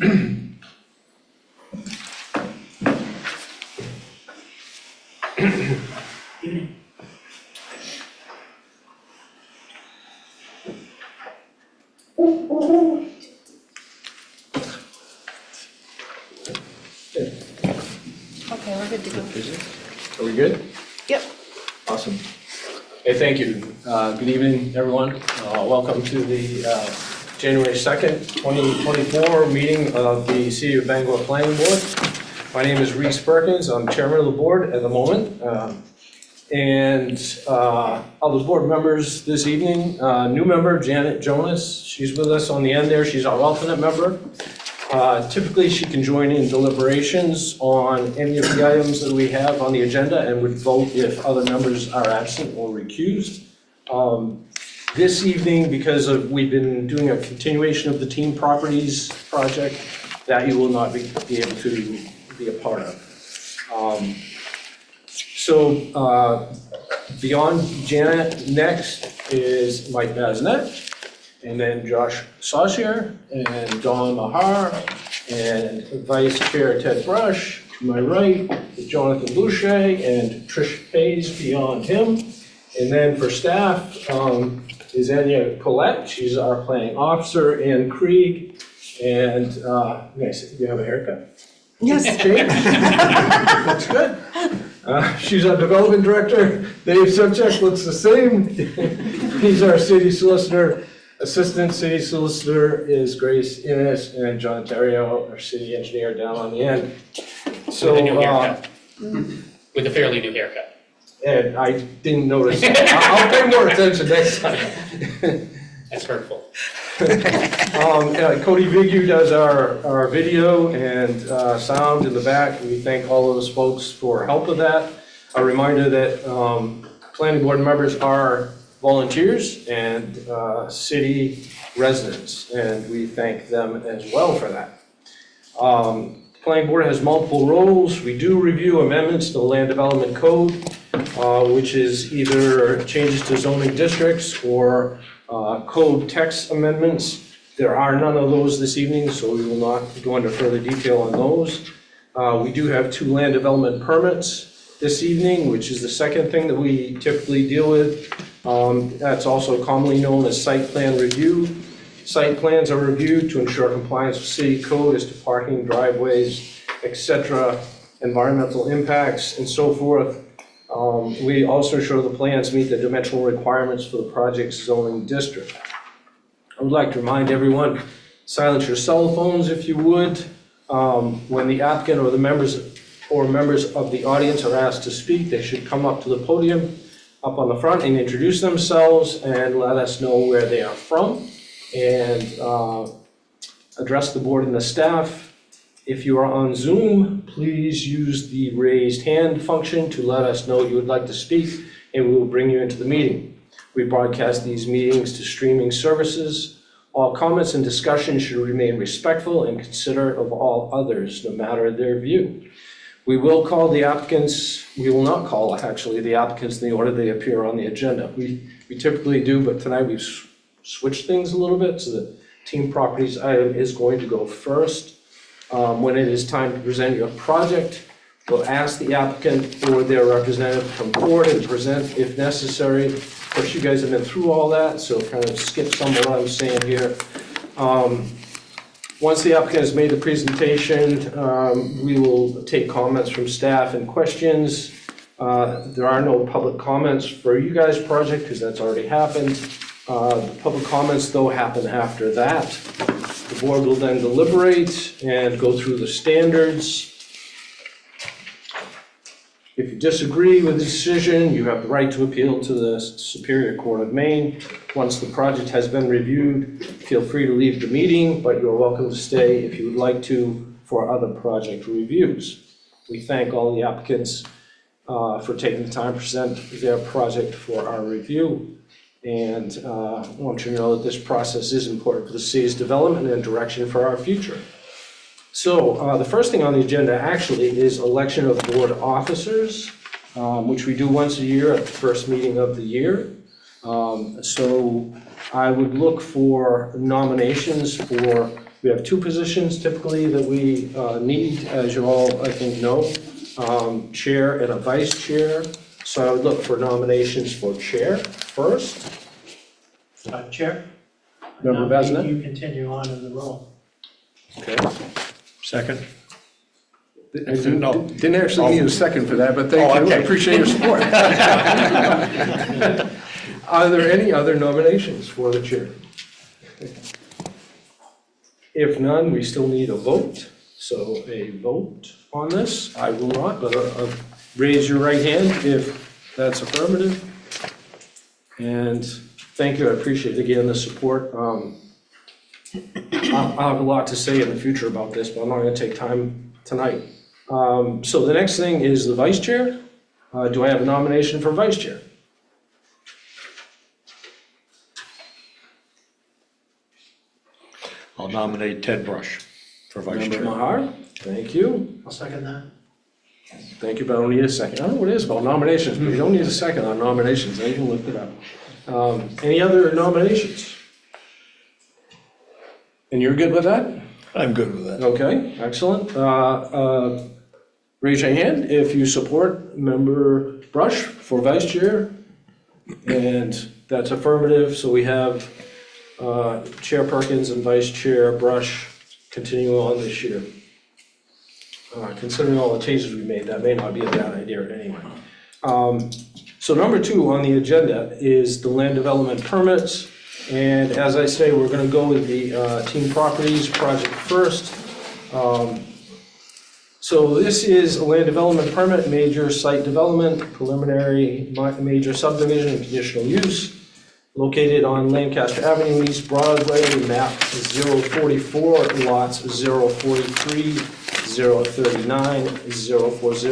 Evening. Okay, we're good to go. Are we good? Yep. Awesome. Hey, thank you. Good evening, everyone. Welcome to the January 2nd, 2024 meeting of the City of Bangor Planning Board. My name is Reese Perkins. I'm chairman of the board at the moment. Other board members this evening, new member Janet Jonas. She's with us on the end there. She's our alternate member. Typically, she can join in deliberations on any of the items that we have on the agenda and would vote if other members are absent or recused. This evening, because we've been doing a continuation of the Team Properties project, that you will not be able to be a part of. Beyond Janet, next is Mike Bazinet. And then Josh Saucier, and Don Mahar, and Vice Chair Ted Brush. To my right is Jonathan Boucher and Trish Hayes beyond him. And then for staff is Anya Collette. She's our planning officer, and Krieg. And nice, you have a haircut? Yes. That's good. She's our development director. Dave Subcheck looks the same. He's our city solicitor. Assistant City Solicitor is Grace Innes, and John Terrio, our city engineer, down on the end. So, With a new haircut. With a fairly new haircut. And I didn't notice. I'll pay more attention next time. That's hurtful. Cody Vigu does our video and sound in the back. We thank all of those folks for help with that. A reminder that planning board members are volunteers and city residents, and we thank them as well for that. The planning board has multiple roles. We do review amendments to the land development code, which is either changes to zoning districts or code text amendments. There are none of those this evening, so we will not go into further detail on those. We do have 2 land development permits this evening, which is the second thing that we typically deal with. That's also commonly known as site plan review. Site plans are reviewed to ensure compliance with city code as to parking, driveways, etc., environmental impacts, and so forth. We also ensure the plans meet the dimensional requirements for the project's zoning district. I would like to remind everyone, silence your cell phones if you would. When the applicant or the members of the audience are asked to speak, they should come up to the podium up on the front and introduce themselves and let us know where they are from and address the board and the staff. If you are on Zoom, please use the raised hand function to let us know you would like to speak, and we will bring you into the meeting. We broadcast these meetings to streaming services. All comments and discussions should remain respectful and considerate of all others, no matter their view. We will call the applicants, we will not call actually the applicants in the order they appear on the agenda. We typically do, but tonight we've switched things a little bit so that Team Properties item is going to go first. When it is time to present your project, we'll ask the applicant or their representative to come forward and present if necessary. Of course, you guys have been through all that, so kind of skip some of what I'm saying here. Once the applicant has made the presentation, we will take comments from staff and questions. There are no public comments for you guys' project because that's already happened. The public comments, though, happen after that. The board will then deliberate and go through the standards. If you disagree with the decision, you have the right to appeal to the Superior Court of Maine. Once the project has been reviewed, feel free to leave the meeting, but you're welcome to stay if you would like to for other project reviews. We thank all the applicants for taking the time to present their project for our review. And I want you to know that this process is important for the city's development and direction for our future. So the first thing on the agenda actually is election of board officers, which we do once a year at the first meeting of the year. So I would look for nominations for We have two positions typically that we need, as you all, I think, know, chair and a vice chair. So I would look for nominations for chair first. Chair? Member Nominate Vasna? You continue on in the role. Okay. Second. I didn't- No. Didn't actually need a second for that, but Oh, thank you. I okay. appreciate your support. Are there any other nominations for the chair? If none, we still need a vote. So a vote on this. I will not, but raise your right hand if that's affirmative. And thank you, I appreciate, again, the support. I'll have a lot to say in the future about this, but I'm not going to take time tonight. So the next thing is the vice chair. Do I have a nomination for vice chair? I'll nominate Ted Brush for vice Member chair. Mahar, thank you. I'll second that. Thank you, but I don't need a second. I don't know what it is about nominations, but you don't need a second on nominations. I even looked it up. Any other nominations? And you're good with that? I'm good with that. Okay, excellent. Raise your hand if you support Member Brush for vice chair. And that's affirmative, so we have Chair Perkins and Vice Chair Brush continue on this year. Considering all the changes we made, that may not be a bad idea anyway. So number 2 on the agenda is the land development permits. And as I say, we're gonna go with the Team Properties project first. So this is a land development permit, major site development, preliminary major subdivision and conditional use, located on Lancaster Avenue, East Broadway, map 044, lots 043, 039, 040,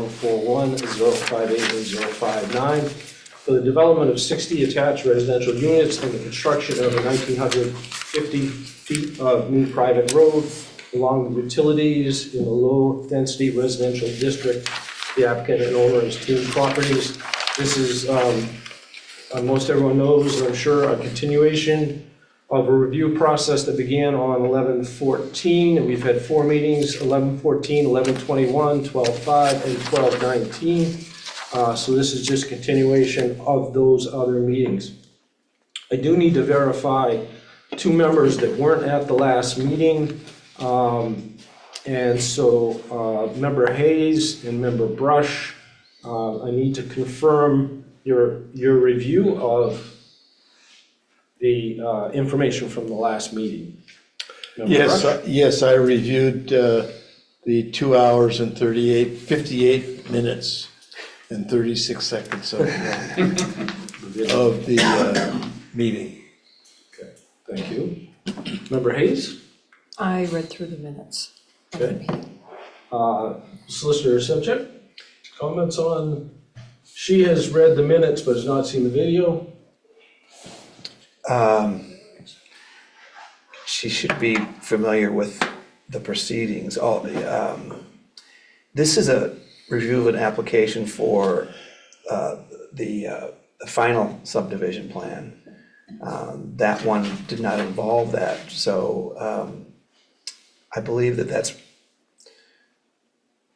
041, 058, and 059, for the development of 60 attached residential units and the construction of a 1,950 feet of new private road along the utilities in the low-density residential district. The applicant and owner is Team Properties. This is, most everyone knows, I'm sure, a continuation of a review process that began on 11/14, and we've had 4 meetings, 11/14, 11/21, 12/5, and 12/19. So this is just continuation of those other meetings. I do need to verify 2 members that weren't at the last meeting. And so Member Hayes and Member Brush, I need to confirm your review of the information from the last meeting. Member Brush? Yes, I reviewed the 2 hours and 58 minutes and 36 seconds of the meeting. Okay, thank you. Member Hayes? I read through the minutes. Okay. Solicitor Semchuk, comments on, she has read the minutes but has not seen the video. She should be familiar with the proceedings. This is a review of an application for the final subdivision plan. That one did not involve that, so I believe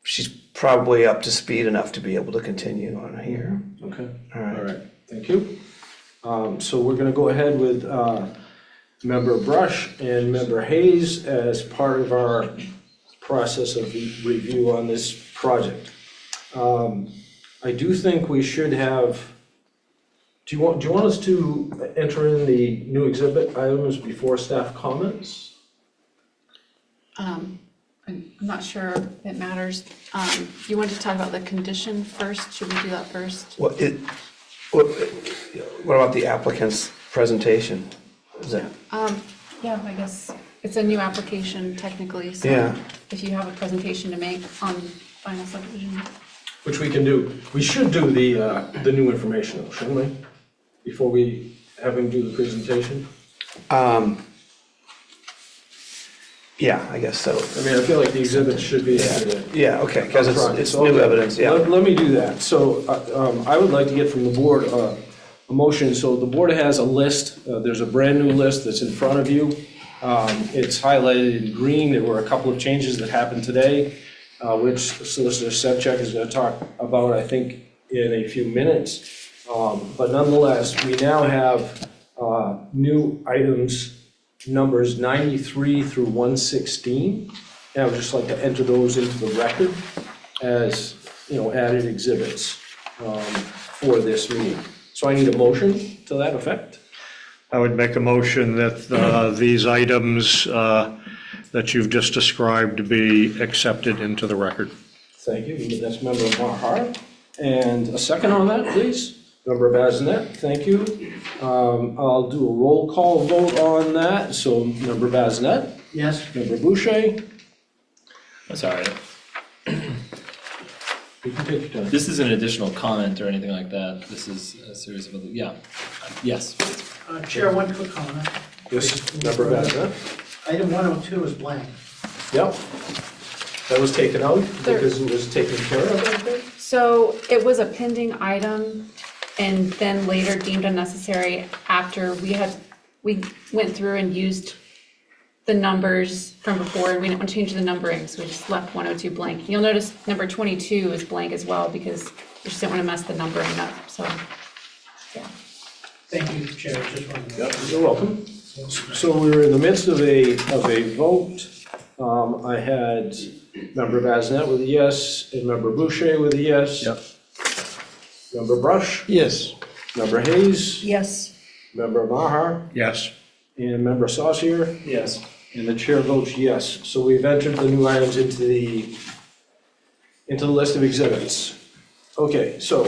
she's probably up to speed enough to be able to continue on here. Okay. All right. All right, thank you. So we're gonna go ahead with Member Brush and Member Hayes as part of our process of review on this project. I do think we should have, do you want us to enter in the new exhibit items before staff comments? I'm not sure it matters. You wanted to talk about the condition first? Should we do that first? What about the applicant's presentation? Is that? Yeah, I guess it's a new application technically, so Yeah. if you have a presentation to make on final subdivision. Which we can do. We should do the new information though, shouldn't we? Before we have him do the presentation? Yeah, I guess so. I mean, I feel like the exhibit should be. Yeah, okay, because Upfront. it's So, new evidence, yeah. Let me do that. So I would like to get from the board a motion. So the board has a list, there's a brand new list that's in front of you. It's highlighted in green. There were a couple of changes that happened today, which Solicitor Sevchek is going to talk about, I think, in a few minutes. But nonetheless, we now have new items, numbers 93 through 116. And I would just like to enter those into the record as, added exhibits for this meeting. So I need a motion to that effect. I would make a motion that these items that you've just described be accepted into the record. Thank you. That's Member Maher. And a second on that, please. Member Bazinet, thank you. I'll do a roll call vote on that. So Member Bazinet, Yes? Member Boucher, That's all right. you can take your time. This is an additional comment or anything like that. This is a series of, yes. Chair, one quick comment. Yes, Member Bazinet. Item 102 is blank. Yep. That was taken out There- because it was taken care of, I think. So it was a pending item and then later deemed unnecessary after we went through and used the numbers from before, and we didn't want to change the numbering, so we just left 102 blank. You'll notice number 22 is blank as well because we just didn't want to mess the numbering up, so, yeah. Thank you, Chair, just wanted to. Yep, you're welcome. So we were in the midst of a vote. I had Member Bazinet with a yes, and Member Boucher with a yes. Yep. Member Brush, Yes. Member Hayes, Yes. Member Maher, Yes. and Member Saucier, Yes. and the chair votes yes. So we've entered the new items into the list of exhibits. Okay, so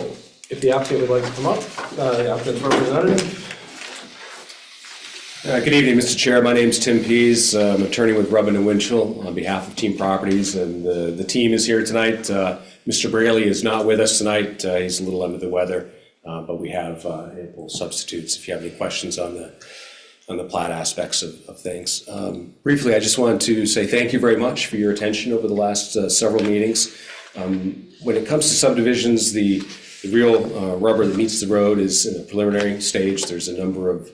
if the applicant would like to come up, the applicant's representative. Good evening, Mr. Chair. My name's Tim Pease. I'm attorney with Rubin and Winchell on behalf of Team Properties, and the team is here tonight. Mr. Braley is not with us tonight. He's a little under the weather, but we have ample substitutes if you have any questions on the plat aspects of things. Briefly, I just wanted to say thank you very much for your attention over the last several meetings. When it comes to subdivisions, the real rubber that meets the road is in the preliminary stage. There's a number of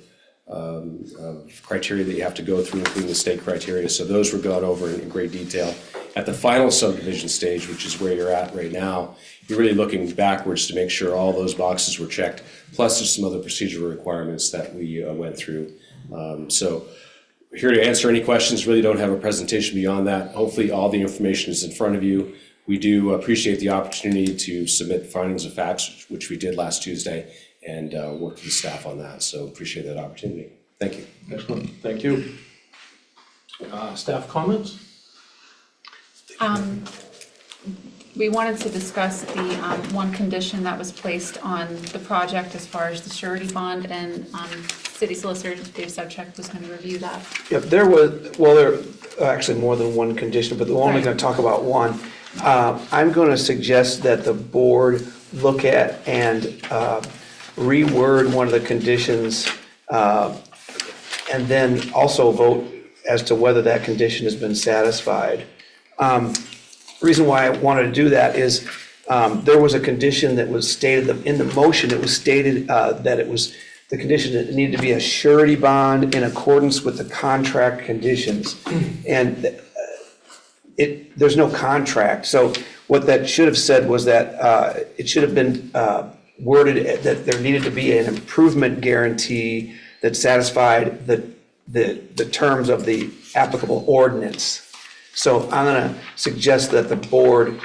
criteria that you have to go through, including the state criteria. So those were gone over in great detail. At the final subdivision stage, which is where you're at right now, you're really looking backwards to make sure all those boxes were checked. Plus, there's some other procedural requirements that we went through. So we're here to answer any questions. Really don't have a presentation beyond that. Hopefully, all the information is in front of you. We do appreciate the opportunity to submit findings of facts, which we did last Tuesday, and work with the staff on that. So appreciate that opportunity. Thank you. Excellent, thank you. Staff comments? We wanted to discuss the one condition that was placed on the project as far as the surety bond, and City Solicitor Dave Sevchek was going to review that. Yep, there are actually more than one condition, but we're only going to talk about one. I'm going to suggest that the board look at and reword one of the conditions, and then also vote as to whether that condition has been satisfied. Reason why I wanted to do that is there was a condition that was stated in the motion. It was stated that it was the condition that it needed to be a surety bond in accordance with the contract conditions, and there's no contract. So what that should have said was that it should have been worded that there needed to be an improvement guarantee that satisfied the terms of the applicable ordinance. So I'm going to suggest that the board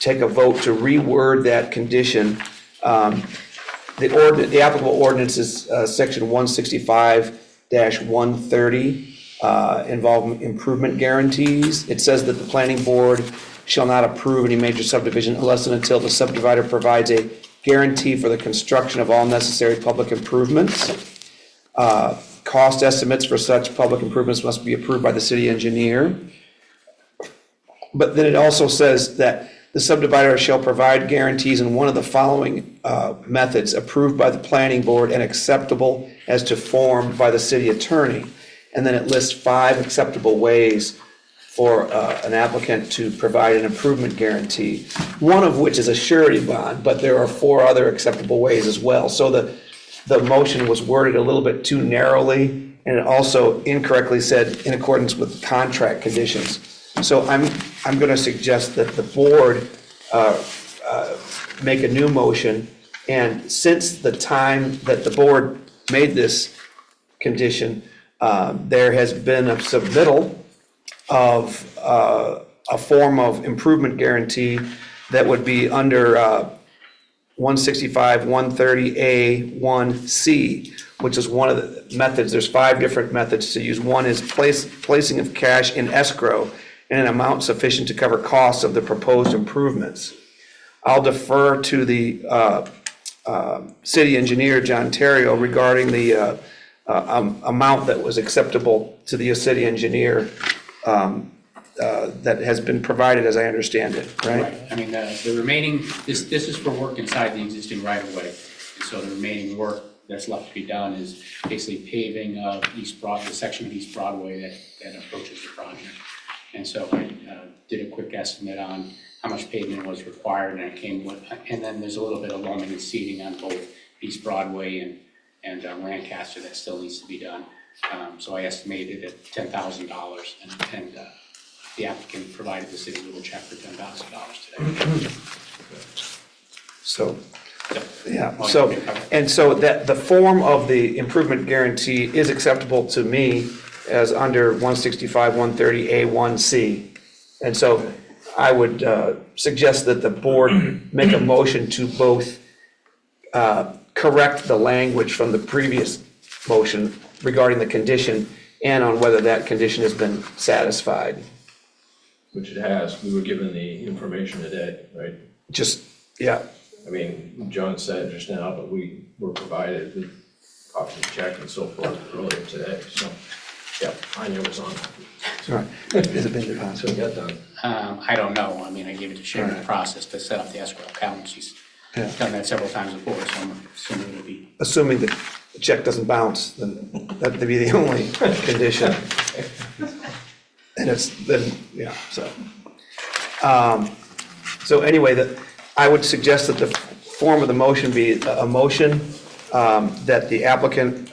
take a vote to reword that condition. The applicable ordinance is section 165-130 involving improvement guarantees. It says that the planning board shall not approve any major subdivision unless and until the subdivider provides a guarantee for the construction of all necessary public improvements. Cost estimates for such public improvements must be approved by the city engineer. But then it also says that the subdivider shall provide guarantees in one of the following methods approved by the planning board and acceptable as to form by the city attorney. And then it lists 5 acceptable ways for an applicant to provide an improvement guarantee, one of which is a surety bond, but there are 4 other acceptable ways as well. So the motion was worded a little bit too narrowly, and it also incorrectly said in accordance with contract conditions. So I'm going to suggest that the board make a new motion, and since the time that the board made this condition, there has been a submittal of a form of improvement guarantee that would be under 165, 130A, 1C, which is one of the methods. There's 5 different methods to use. One is placing of cash in escrow in an amount sufficient to cover costs of the proposed improvements. I'll defer to the city engineer, John Terrio, regarding the amount that was acceptable to the city engineer that has been provided, as I understand it, right? I mean, the remaining, this is for work inside the existing right-of-way. And so the remaining work that's left to be done is basically paving of the section of East Broadway that approaches the project. And so I did a quick estimate on how much pavement was required, and I came with, and then there's a little bit of loaming and seeding on both East Broadway and Lancaster that still needs to be done. So I estimated at $10,000, and the applicant provided the city with a check for $10,000 today. So, yeah, so, and so that the form of the improvement guarantee is acceptable to me as under 165, 130A, 1C. And so I would suggest that the board make a motion to both correct the language from the previous motion regarding the condition and on whether that condition has been satisfied. Which it has. We were given the information today, right? Just, yeah, I mean, John said just now, but we were provided with copies of the check and so forth earlier today, so, yeah, I knew it was on. all right. Has it been deposited? So we got done. I don't know. I mean, I gave it to Sharon in the process to set up the escrow account. She's Yeah. done that several times before, so I'm assuming it'll be. Assuming the check doesn't bounce, then that'd be the only condition. And it's then, yeah, so. So anyway, I would suggest that the form of the motion be a motion that the applicant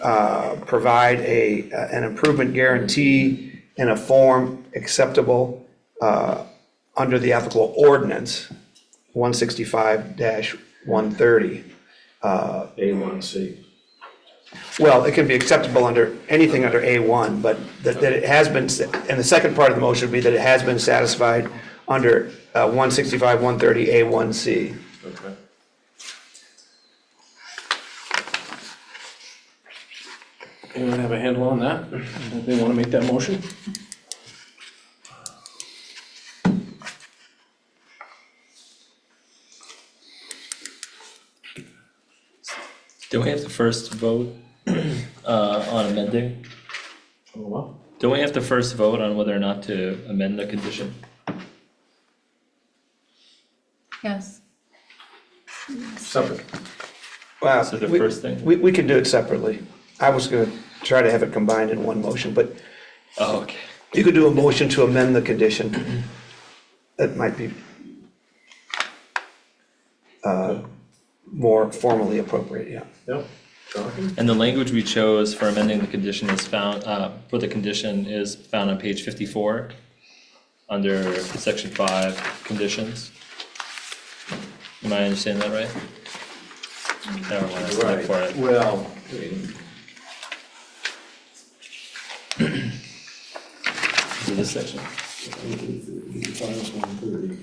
provide an improvement guarantee in a form acceptable under the applicable ordinance, 165-130. A1C. Well, it can be acceptable under anything under A1, but that it has been, and the second part of the motion would be that it has been satisfied under 165, 130, A1C. Okay. Anyone have a handle on that? They want to make that motion? Don't we have to first vote on amending? What? Don't we have to first vote on whether or not to amend the condition? Yes. Separate. Wow. So the first thing? We can do it separately. I was going to try to have it combined in one motion, but Oh, okay. you could do a motion to amend the condition. That might be more formally appropriate, yeah. Yep. Jonathan? And the language we chose for amending the condition is found, for the condition is found on page 54, under section 5, conditions. Am I understanding that right? Never mind, I have to look for it. Well, I mean, Is it this section? Finals 130.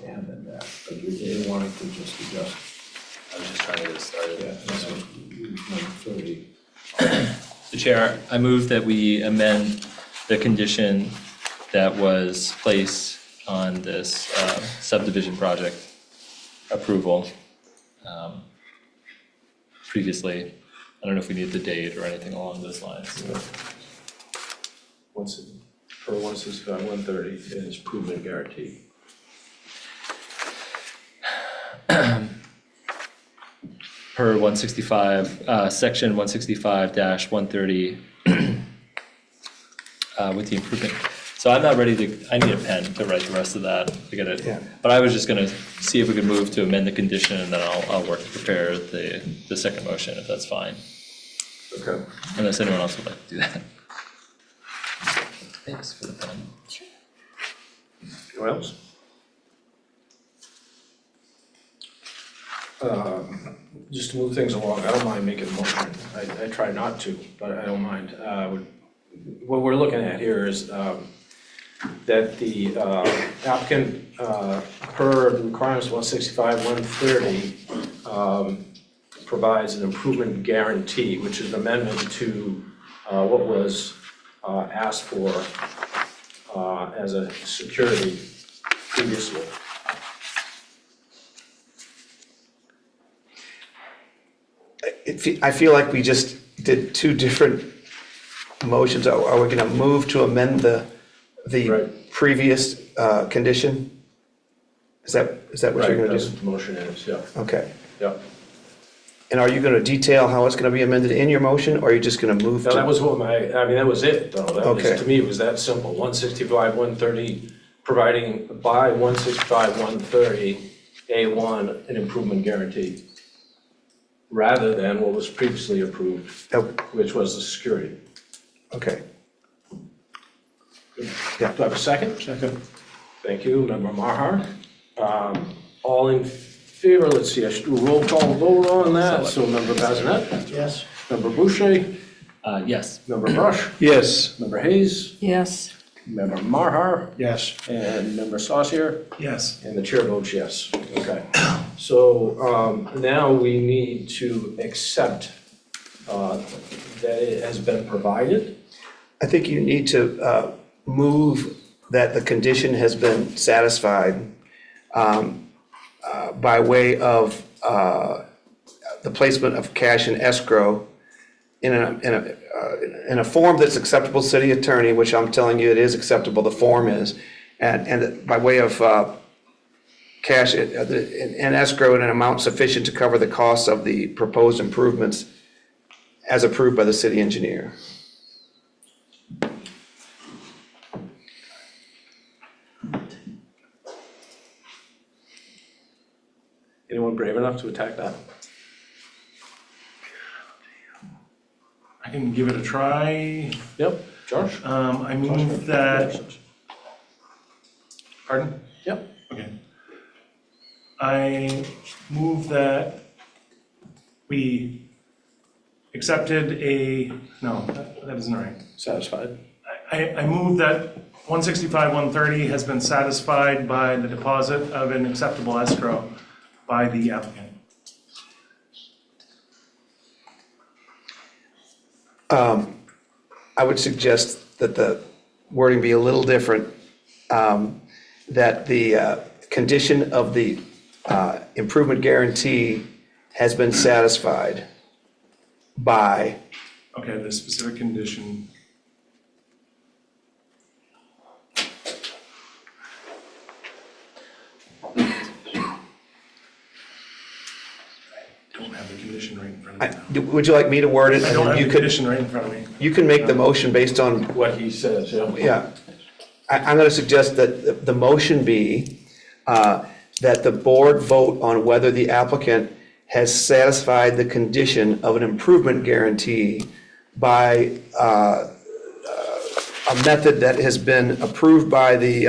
Yeah, then that, but we didn't want it to just adjust. I was just trying to get it started. Yeah, that's 130. So Chair, I move that we amend the condition that was placed on this subdivision project approval previously. I don't know if we need the date or anything along those lines. Once, for 165, 130, is improvement guarantee. Per 165, section 165-130, with the improvement. So I'm not ready to, I need a pen to write the rest of that. I got Yeah. it. But I was just gonna see if we could move to amend the condition, and then I'll work to prepare the second motion, if that's fine. Okay. unless anyone else would like to do that. Thanks for the fun. Anyone else? Just to move things along, I don't mind making a motion. I try not to, but I don't mind. What we're looking at here is that the applicant, per the requirements 165, 130, provides an improvement guarantee, which is an amendment to what was asked for as a security previously. I feel like we just did two different motions. Are we gonna move to amend the Right. previous condition? Is that what you're gonna That's do? what the motion is, yeah, Okay. yeah. And are you gonna detail how it's gonna be amended in your motion, or are you just gonna move Now, that to? was what that was it, though. That was, Okay. to me, it was that simple. 165, 130, providing by 165, 130, A1, an improvement guarantee, rather than what was previously approved, Oh, which was the security. okay. Do I have a second? Second. Thank you, Member Maher. All in favor, let's see, I should do a roll call vote on that. So Member Bazinet, Yes. Member Boucher, Yes. Member Brush, Yes. Member Hayes, Yes. Member Maher, Yes. and Member Saucier, Yes. and the chair votes yes. Okay. So now we need to accept that it has been provided. I think you need to move that the condition has been satisfied by way of the placement of cash in escrow in a form that's acceptable to city attorney, which I'm telling you it is acceptable, the form is, and by way of cash in escrow in an amount sufficient to cover the costs of the proposed improvements as approved by the city engineer. Anyone brave enough to attack that? I can give it a try. Yep, Josh? I move that, pardon? Yep. Okay. I move that we accepted no, that isn't right. Satisfied? I move that 165, 130 has been satisfied by the deposit of an acceptable escrow by the applicant. I would suggest that the wording be a little different, that the condition of the improvement guarantee has been satisfied by, Okay, the specific condition. I don't have the condition right in front of me now. would you like me to word it? I And don't then have you the could, condition right in front of me. you can make the motion based on, What he says, yeah. yeah. I'm going to suggest that the motion be that the board vote on whether the applicant has satisfied the condition of an improvement guarantee by a method that has been approved by the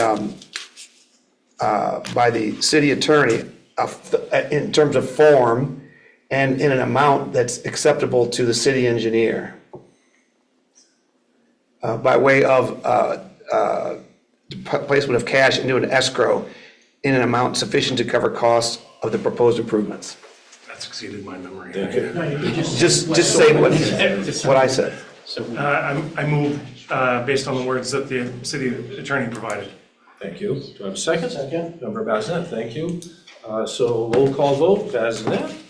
city attorney in terms of form and in an amount that's acceptable to the city engineer. By way of placement of cash into an escrow in an amount sufficient to cover costs of the proposed improvements. That's exceeded my memory. No, you can Just say what I said. I move based on the words that the city attorney provided. Thank you. Do I have a second? Second. Member Bazinet, thank you. So roll call vote, Bazinet,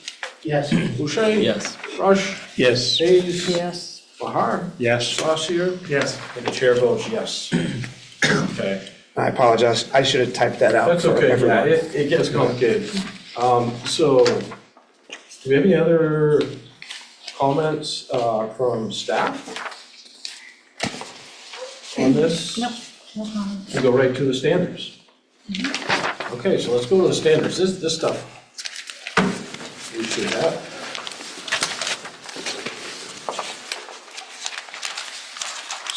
Yes. Boucher? Yes. Rush? Yes. Hayes? Yes. Bahar? Yes. Saucier? Yes. And the chair votes yes. Okay. I apologize. I should have typed that out That's for okay, yeah, everyone. it gets complicated. So, do we have any other comments from staff on this? No, no problem. We go right to the standards. Okay, so let's go to the standards. This stuff we should have.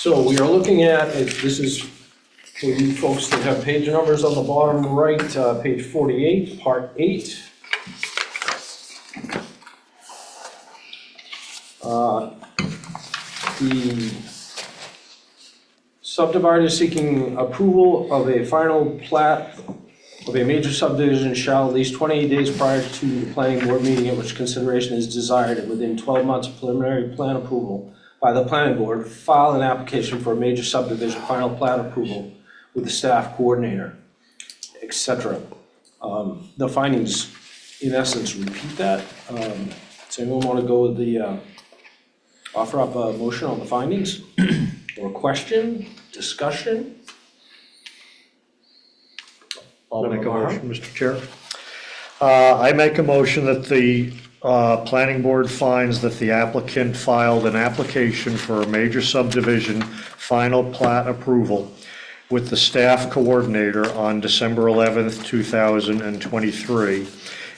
So we are looking at, this is for you folks that have page numbers on the bottom right, page 48, part 8. The subdivider is seeking approval of a final plat of a major subdivision shall at least 28 days prior to the planning board meeting at which consideration is desired and within 12 months of preliminary plan approval by the planning board, file an application for a major subdivision final plat approval with the staff coordinator, etc. The findings, in essence, repeat that. Does anyone want to go with the, offer up a motion on the findings? Or question, discussion? I'll make a motion, Mr. Chair. I make a motion that the planning board finds that the applicant filed an application for a major subdivision final plat approval with the staff coordinator on December 11th, 2023,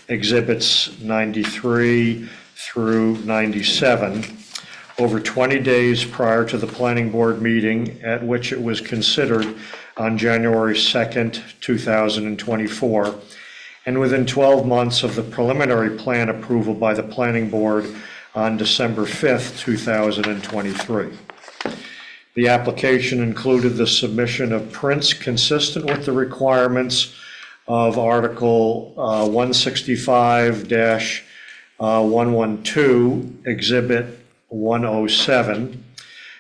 exhibits 93 through 97, over 20 days prior to the planning board meeting at which it was considered on January 2nd, 2024, and within 12 months of the preliminary plan approval by the planning board on December 5th, 2023. The application included the submission of prints consistent with the requirements of Article 165-112, Exhibit 107,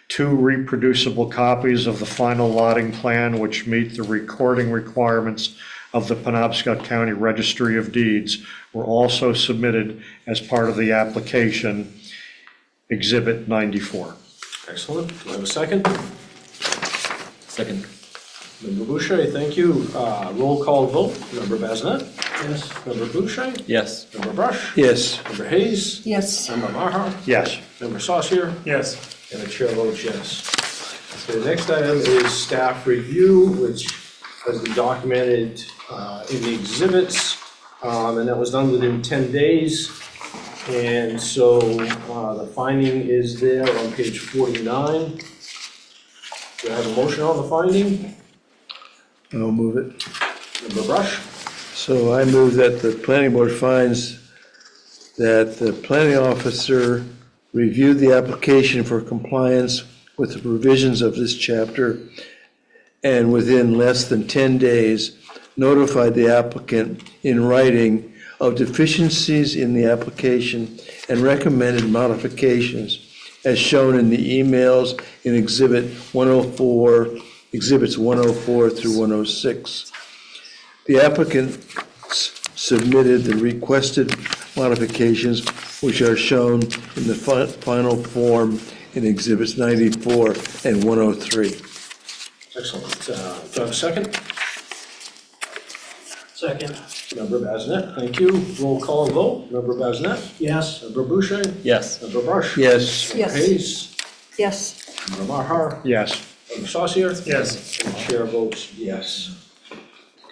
2 reproducible copies of the final lotting plan which meet the recording requirements of the Penobscot County Registry of Deeds were also submitted as part of the application, Exhibit 94. Excellent. Do I have a second? Second. Member Boucher, thank you. Roll call vote. Member Bazinet? Yes. Member Boucher? Yes. Member Brush? Yes. Member Hayes? Yes. Member Maher? Yes. Member Saucier? Yes. And the chair votes yes. So the next item is staff review, which has been documented in the exhibits, and that was done within 10 days. And so the finding is there on page 49. Do I have a motion on the finding? I'll move it. Member Brush? So I move that the planning board finds that the planning officer reviewed the application for compliance with the provisions of this chapter and within less than 10 days notified the applicant in writing of deficiencies in the application and recommended modifications as shown in the emails in Exhibits 104 through 106. The applicant submitted the requested modifications, which are shown in the final form in Exhibits 94 and 103. Excellent. Do I have a second? Second. Member Bazinet, thank you. Roll call vote. Member Bazinet? Yes. Member Boucher? Yes. Member Brush? Yes. Member Hayes? Yes. Member Maher? Yes. Member Saucier? Yes. And the chair votes yes.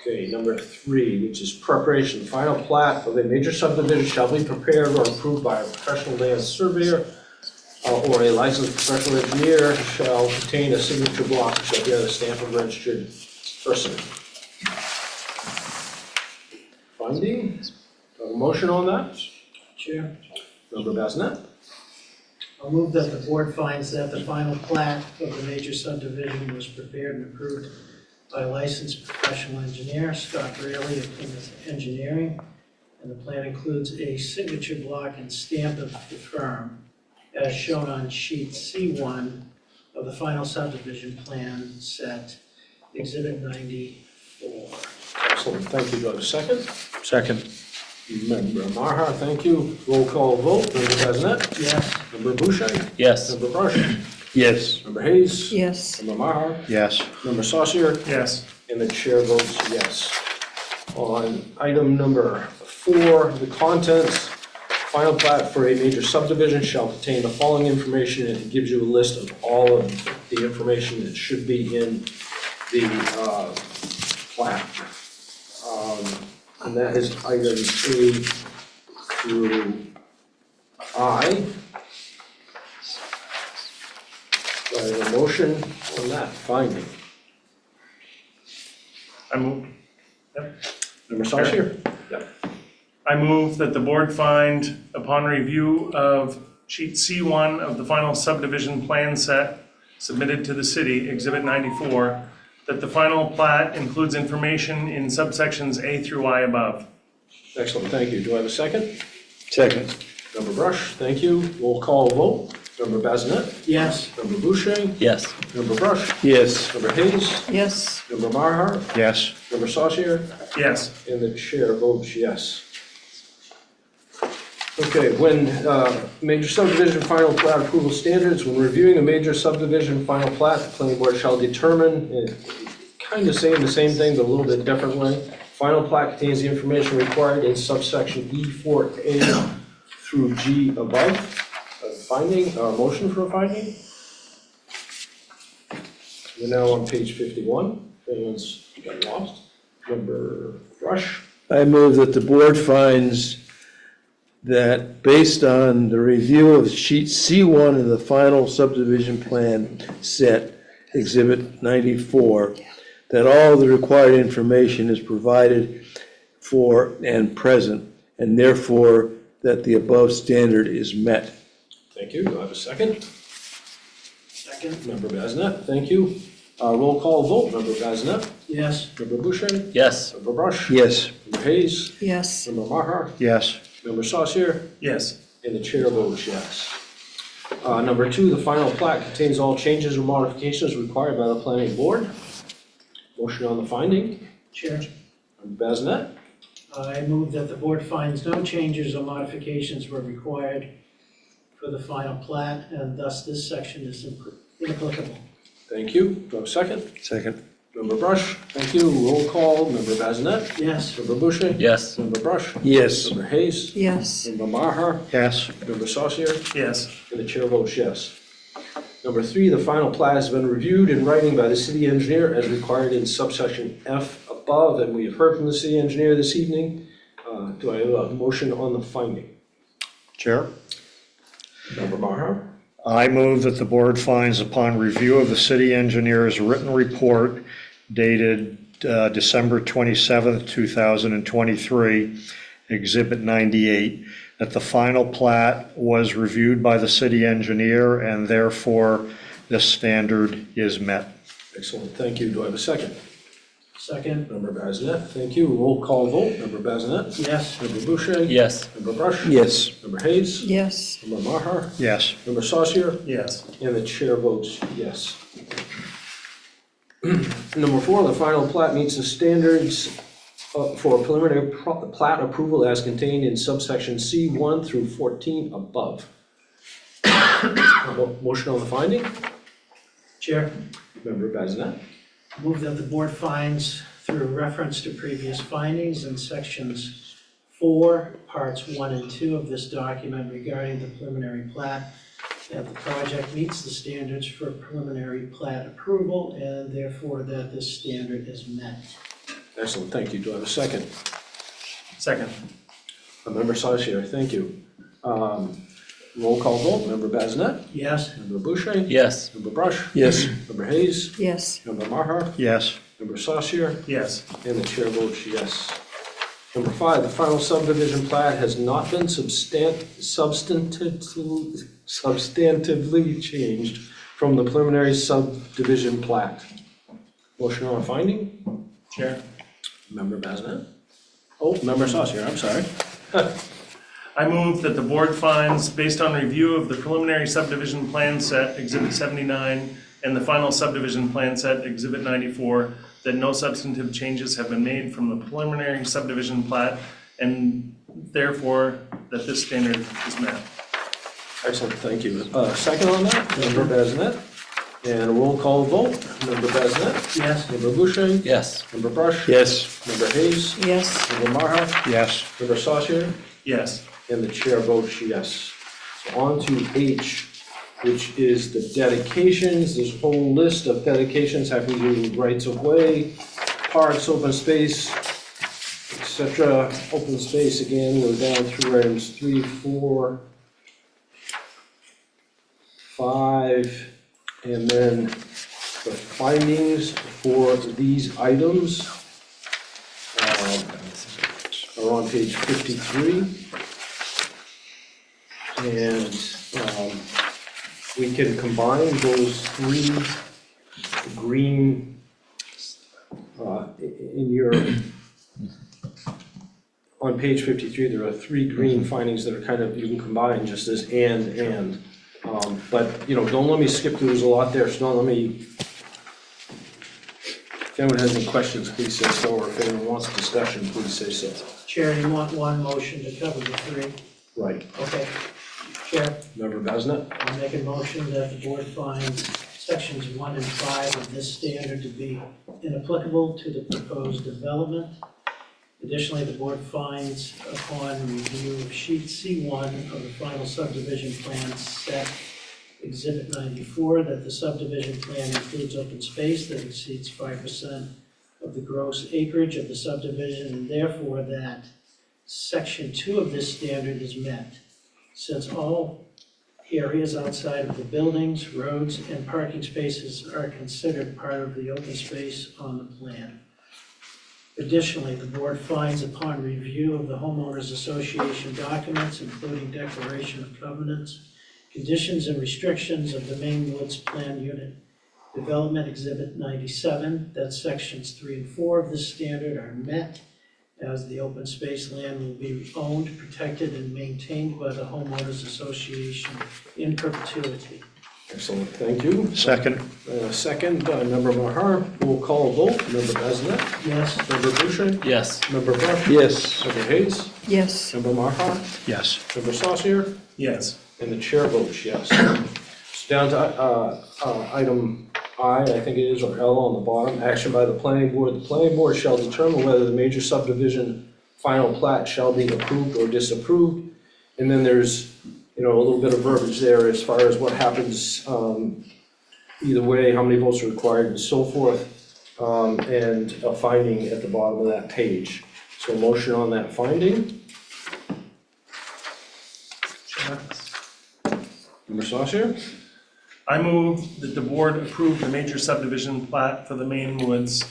Okay, number 3, which is preparation. Final plat of a major subdivision shall be prepared or approved by a professional land surveyor or a licensed professional engineer, shall contain a signature block, shall bear the stamp of registered person. Finding, a motion on that? Chair, Member Bazinet? I'll move that the board finds that the final plat of the major subdivision was prepared and approved by a licensed professional engineer, Scott Braley of Plymouth Engineering, and the plan includes a signature block and stamp of the firm as shown on sheet C1 of the final subdivision plan set, Exhibit 94. Excellent, thank you. Do I have a second? Second. Member Maher, thank you. Roll call vote. Member Bazinet? Yes. Member Boucher? Yes. Member Brush? Yes. Member Hayes? Yes. Member Maher? Yes. Member Saucier? Yes. And the chair votes yes. On item number 4, the contents, final plat for a major subdivision shall contain the following information, and it gives you a list of all of the information that should be in the plat. And that is items A through I. Do I have a motion on that finding? I move, Member Saucier? I move that the board find, upon review of sheet C1 of the final subdivision plan set submitted to the city, Exhibit 94, that the final plat includes information in subsections A through I above. Excellent, thank you. Do I have a second? Second. Member Brush, thank you. Roll call vote. Member Bazinet? Yes. Member Boucher? Yes. Member Brush? Yes. Member Hayes? Yes. Member Marhart? Yes. Member Saucier? Yes. And the chair votes yes. Okay, when major subdivision final plat approval standards, when reviewing a major subdivision final plat, the planning board shall determine, kind of saying the same thing, but a little bit different way. Final plat contains the information required in subsection E4A through G above. A finding, motion for a finding? We're now on page 51. If anyone's got lost. Member Rush? I move that the board finds that based on the review of sheet C1 of the final subdivision plan set, Exhibit 94, that all the required information is provided for and present, and therefore that the above standard is met. Thank you. Do I have a second? Second. Member Bazinet, thank you. Roll call vote. Member Bazinet? Yes. Member Boucher? Yes. Member Brush? Yes. Member Hayes? Yes. Member Maher? Yes. Member Saucier? Yes. And the chair votes yes. Number 2, the final plat contains all changes or modifications required by the planning board. Motion on the finding. Chair, Member Bazinet? I move that the board finds no changes or modifications were required for the final plat, and thus this section is inapplicable. Thank you. Do I have a second? Second. Member Brush? Thank you. Roll call. Member Bazinet? Yes. Member Boucher? Yes. Member Brush? Yes. Member Hayes? Yes. Member Maher? Yes. Member Saucier? Yes. And the chair votes yes. Number 3, the final plat has been reviewed in writing by the city engineer as required in subsection F above, and we have heard from the city engineer this evening. Do I have a motion on the finding? Chair? Member Maher? I move that the board finds upon review of the city engineer's written report dated December 27th, 2023, Exhibit 98, that the final plat was reviewed by the city engineer and therefore this standard is met. Excellent, thank you. Do I have a second? Second. Member Bazinet, thank you. Roll call vote. Member Bazinet? Yes. Member Boucher? Yes. Member Brush? Yes. Member Hayes? Yes. Member Maher? Yes. Member Saucier? Yes. And the chair votes yes. Number 4, the final plat meets the standards for preliminary plat approval as contained in subsection C1 through 14 above. Motion on the finding? Chair, Member Bazinet? move that the board finds through reference to previous findings in sections 4, parts 1 and 2 of this document regarding the preliminary plat, that the project meets the standards for preliminary plat approval, and therefore that this standard is met. Excellent, thank you. Do I have a second? Second. Member Saucier, thank you. Roll call vote. Member Bazinet? Yes. Member Boucher? Yes. Member Brush? Yes. Member Hayes? Yes. Member Maher? Yes. Member Saucier? Yes. And the chair votes yes. Number 5, the final subdivision plat has not been substantively changed from the preliminary subdivision plat. Motion on a finding? Chair. Member Bazinet? Oh, Member Saucier, I'm sorry. I move that the board finds, based on review of the preliminary subdivision plan set, Exhibit 79, and the final subdivision plan set, Exhibit 94, that no substantive changes have been made from the preliminary subdivision plat, and therefore that this standard is met. Excellent, thank you. Second on that, Member Bazinet? And a roll call vote. Member Bazinet? Yes. Member Boucher? Yes. Member Brush? Yes. Member Hayes? Yes. Member Maher? Yes. Member Saucier? Yes. And the chair votes yes. So on to H, which is the dedications. There's a whole list of dedications having to do with rights of way, parks, open space, etc. Open space, again, we're down through items 3, 4, 5, And then the findings for these items are on page 53. And we can combine those three green in your, on page 53, there are three green findings that are kind of, you can combine just as and. But, don't let me skip through, there's a lot there, so don't let me, if anyone has any questions, please say so, or if anyone wants a discussion, please say so. Chair, you want one motion to cover the three? Right. Okay. Chair, Member Besnett? I'll make a motion that the board finds sections 1 and 5 of this standard to be inapplicable to the proposed development. Additionally, the board finds upon review of sheet C1 of the final subdivision plan set Exhibit 94 that the subdivision plan includes open space that exceeds 5% of the gross acreage of the subdivision, and therefore that section 2 of this standard is met, since all areas outside of the buildings, roads, and parking spaces are considered part of the open space on the plan. Additionally, the board finds upon review of the homeowners association documents, including declaration of covenants, conditions and restrictions of the Maine Woods Plan Unit Development Exhibit 97, that sections 3 and 4 of this standard are met, as the open space land will be owned, protected, and maintained by the homeowners association in perpetuity. Excellent, thank you. Second. Second, Member Mahar, we'll call a vote. Member Besnett? Yes? Member Boucher? Yes. Member Brush? Yes. Member Hayes? Yes. Member Mahar? Yes. Member Saucier? Yes. And the chair votes yes. So down to item I think it is, or L on the bottom, action by the planning board. The planning board shall determine whether the major subdivision final plat shall be approved or disapproved. And then there's, a little bit of verbiage there as far as what happens either way, how many votes are required and so forth, and a finding at the bottom of that page. So motion on that finding. Member Saucier? I move that the board approve the major subdivision plat for the Maine Woods,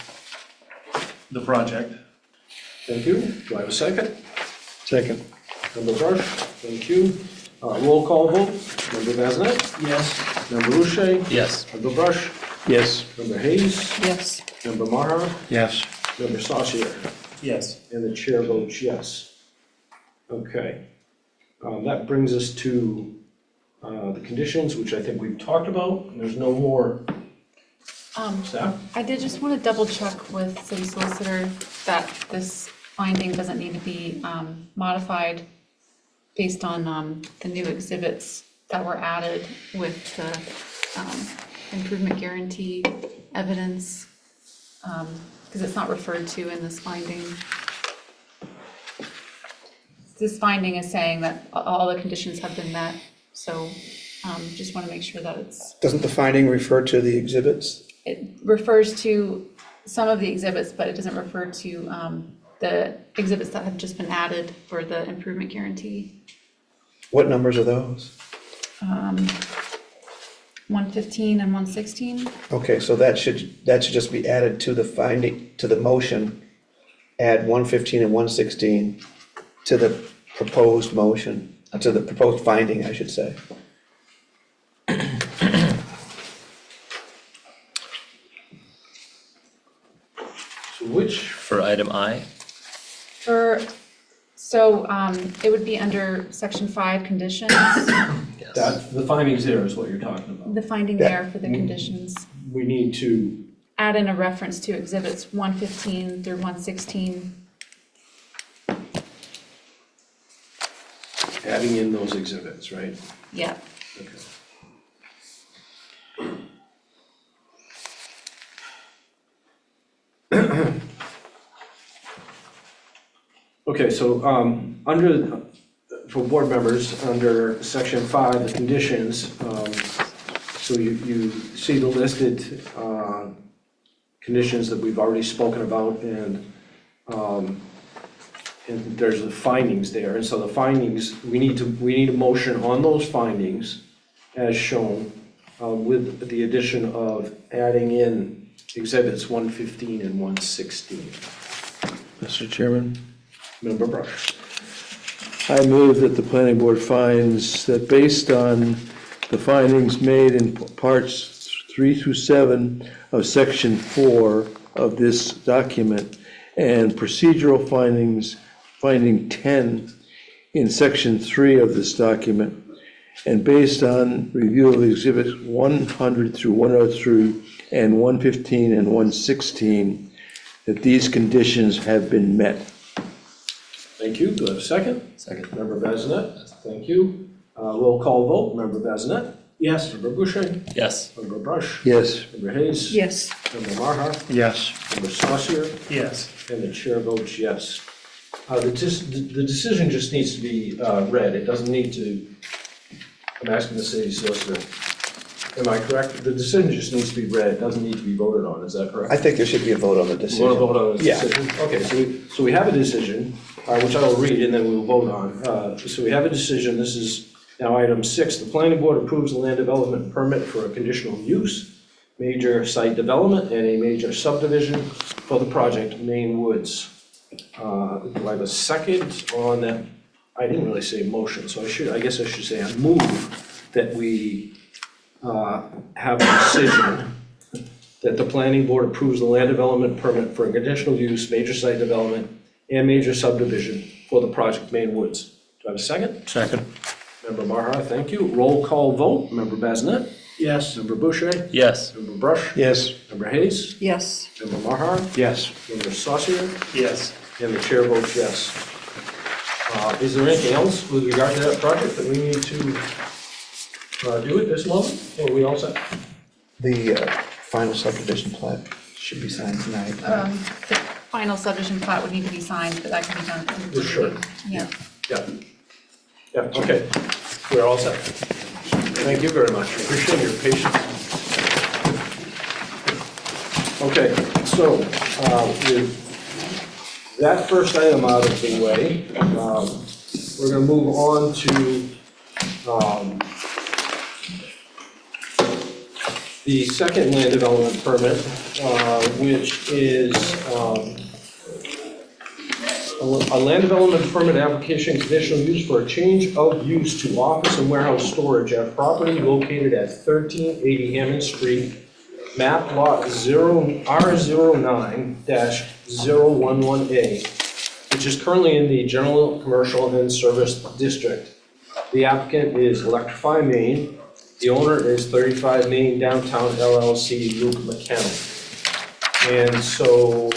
the project. Thank you. Do I have a second? Second. Member Brush? Thank you. Roll call vote. Member Besnett? Yes? Member Boucher? Yes. Member Brush? Yes. Member Hayes? Yes. Member Maher? Yes. Member Saucier? Yes. And the chair votes yes. Okay. That brings us to the conditions, which I think we've talked about. And there's no more staff? I did just want to double check with city solicitor that this finding doesn't need to be modified based on the new exhibits that were added with the improvement guarantee evidence, because it's not referred to in this finding. This finding is saying that all the conditions have been met, so just want to make sure that Doesn't the finding refer to the exhibits? it refers to some of the exhibits, but it doesn't refer to the exhibits that have just been added for the improvement guarantee. What numbers are those? 115 and 116. Okay, so that should just be added to the finding, to the motion. Add 115 and 116 to the proposed motion, to the proposed finding, I should say. So which, For item I? It would be under section 5 conditions, that, the findings there is what you're talking about. the finding there for the conditions. We need to, Add in a reference to exhibits 115 through 116. adding in those exhibits, right? Yeah. Okay. Okay, so, for board members, under section 5, the conditions, so you see the listed, conditions that we've already spoken about, and there's the findings there, and so the findings, we need a motion on those findings as shown, with the addition of adding in exhibits 115 and 116. Mr. Chairman, Member Brush. I move that the planning board finds that based on the findings made in parts 3 through 7 of section 4 of this document and procedural findings, finding 10 in section 3 of this document, and based on review of exhibits 100 through 103 and 115 and 116, that these conditions have been met. Thank you. Do I have a second? Second. Member Bazinet, thank you. Roll call vote. Member Bazinet? Yes. Member Boucher? Yes. Member Brush? Yes. Member Hayes? Yes. Member Maher? Yes. Member Saucier? Yes. And the chair votes yes. The decision just needs to be read. It doesn't need to, I'm asking the city solicitor. Am I correct? The decision just needs to be read. It doesn't need to be voted on. Is that correct? I think there should be a vote on the We decision. want to vote on the Yeah. decision? Okay, so we have a decision, which I will read and then we will vote on. So we have a decision. This is now item 6. The planning board approves the land development permit for a conditional use, major site development, and a major subdivision for the project Maine Woods. Do I have a second on that? I didn't really say motion, so I guess I should say I move that we have a decision that the planning board approves the land development permit for a conditional use, major site development, and major subdivision for the project Maine Woods. Do I have a second? Second. Member Maher, thank you. Roll call vote. Member Bazinet? Yes. Member Boucher? Yes. Member Brush? Yes. Member Hayes? Yes. Member Maher? Yes. Member Saucier? Yes. And the chair votes yes. Is there anything else with regard to that project that we need to do at this moment? Or are we all set? The final subdivision plat should be signed tonight. The final subdivision plat would need to be signed, but that can be done. For sure. Yeah. Yeah. Yeah, okay. We're all set. Thank you very much. Appreciate your patience. Okay, so with that first item out of the way, we're going to move on to the second land development permit, which is a land development permit application conditional use for a change of use to office and warehouse storage at property located at 1380 Hammond Street, map lot R09-011A, which is currently in the general, commercial, and service district. The applicant is Electrify Maine. The owner is 35 Main Downtown LLC, Luke McKenna. And so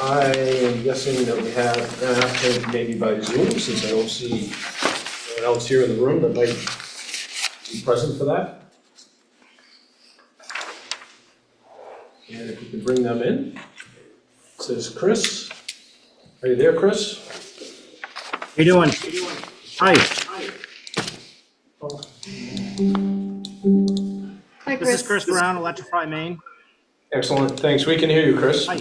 I am guessing that we have an applicant maybe by Zoom, since I don't see anyone else here in the room that might be present for that. And if we can bring them in. It says Chris. Are you there, Chris? How you doing? Hi, Hi, this is Chris Brown, Electrify Maine. Excellent, thanks. We can hear you, Chris. Hi.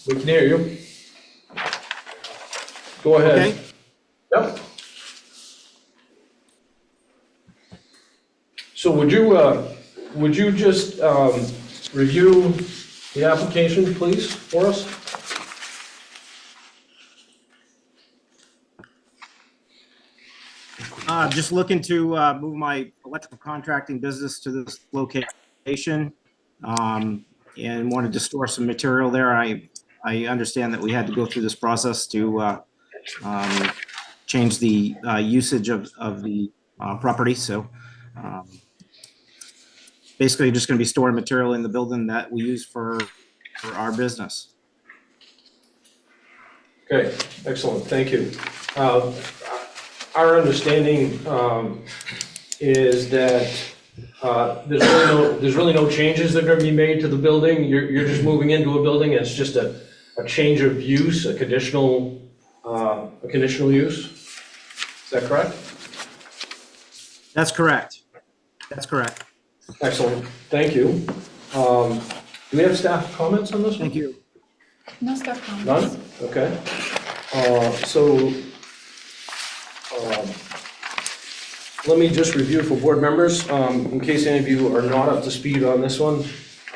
We can hear you. Go ahead. Okay. Yep. So would you just review the application, please, for us? Just looking to move my electrical contracting business to this location, and wanted to store some material there. I understand that we had to go through this process to change the usage of the property, so basically just gonna be storing material in the building that we use for our business. Okay, excellent, thank you. Our understanding is that there's really no changes that are going to be made to the building. You're just moving into a building, it's just a change of use, a conditional use. Is that correct? That's correct. That's correct. Excellent, thank you. Do we have staff comments on this one? Thank you. No stuff comments. None? Okay. So, let me just review for board members, in case any of you are not up to speed on this one.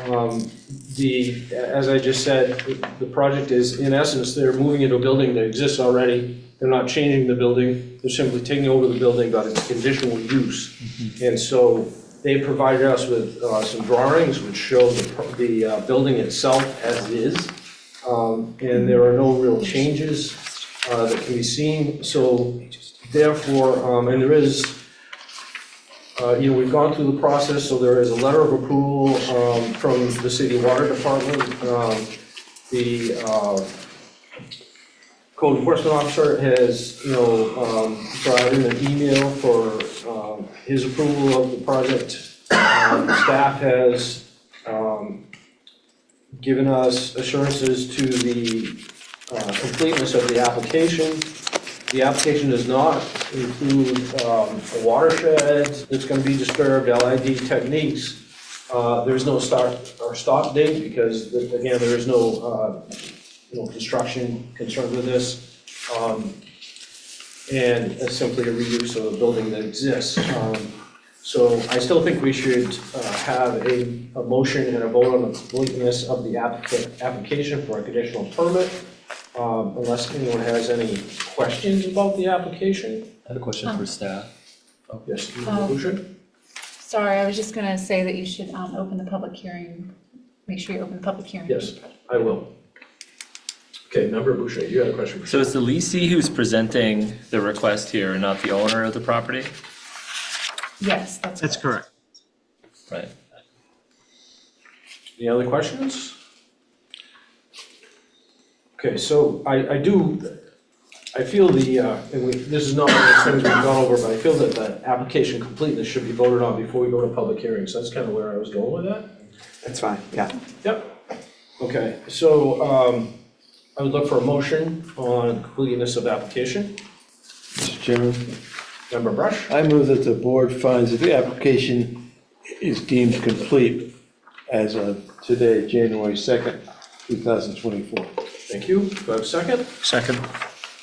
As I just said, the project is, in essence, they're moving into a building that exists already. They're not changing the building, they're simply taking over the building, but it's conditional use. And so they provided us with some drawings which show the building itself as is. And there are no real changes that can be seen. So therefore, and there is, we've gone through the process, so there is a letter of approval from the city water department. The code enforcement officer has, provided an email for his approval of the project. Staff has given us assurances to the completeness of the application. The application does not include a watershed that's going to be disturbed, LID techniques. There's no start or stop date because, again, there is no construction concerned with this. And it's simply a reuse of a building that exists. So I still think we should have a motion and a vote on the completeness of the application for a conditional permit. Unless anyone has any questions about the application. I had a question for staff. Yes, Mr. Boucher? Sorry, I was just gonna say that you should open the public hearing. Make sure you open the public hearing. Yes, I will. Okay, Member Boucher, you had a question. So it's the leasing who's presenting the request here, not the owner of the property? Yes, That's correct. Right. Any other questions? Okay, so I feel this is not one of those things we've gone over, but I feel that the application completeness should be voted on before we go to public hearings. So that's kind of where I was going with that. That's fine, yeah. Yep. Okay, so I would look for a motion on completeness of application. Mr. Chairman, Member Brush? I move that the board finds that the application is deemed complete as of today, January 2nd, 2024. Thank you. Do I have a second? Second.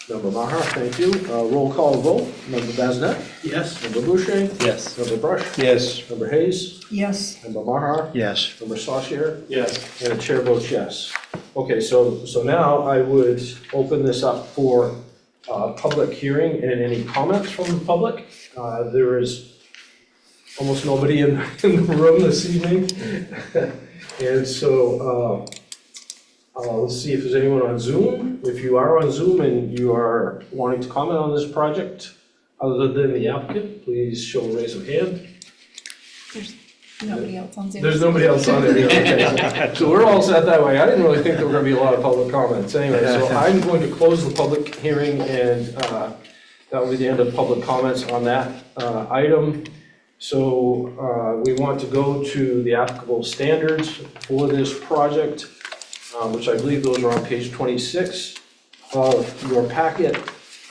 Member Maher, thank you. Roll call vote. Member Bazinet? Yes. Member Boucher? Yes. Member Brush? Yes. Member Hayes? Yes. Member Maher? Yes. Member Saucier? Yes. And the chair votes yes. Okay, so now I would open this up for public hearing and any comments from the public. There is almost nobody in the room this evening. And so let's see if there's anyone on Zoom. If you are on Zoom and you are wanting to comment on this project, other than the applicant, please show a raise of hand. There's nobody else on Zoom. There's nobody else on there. Okay. So we're all set that way. I didn't really think there were going to be a lot of public comments anyway. So I'm going to close the public hearing and that will be the end of public comments on that item. So we want to go to the applicable standards for this project, which I believe those are on page 26 of your packet.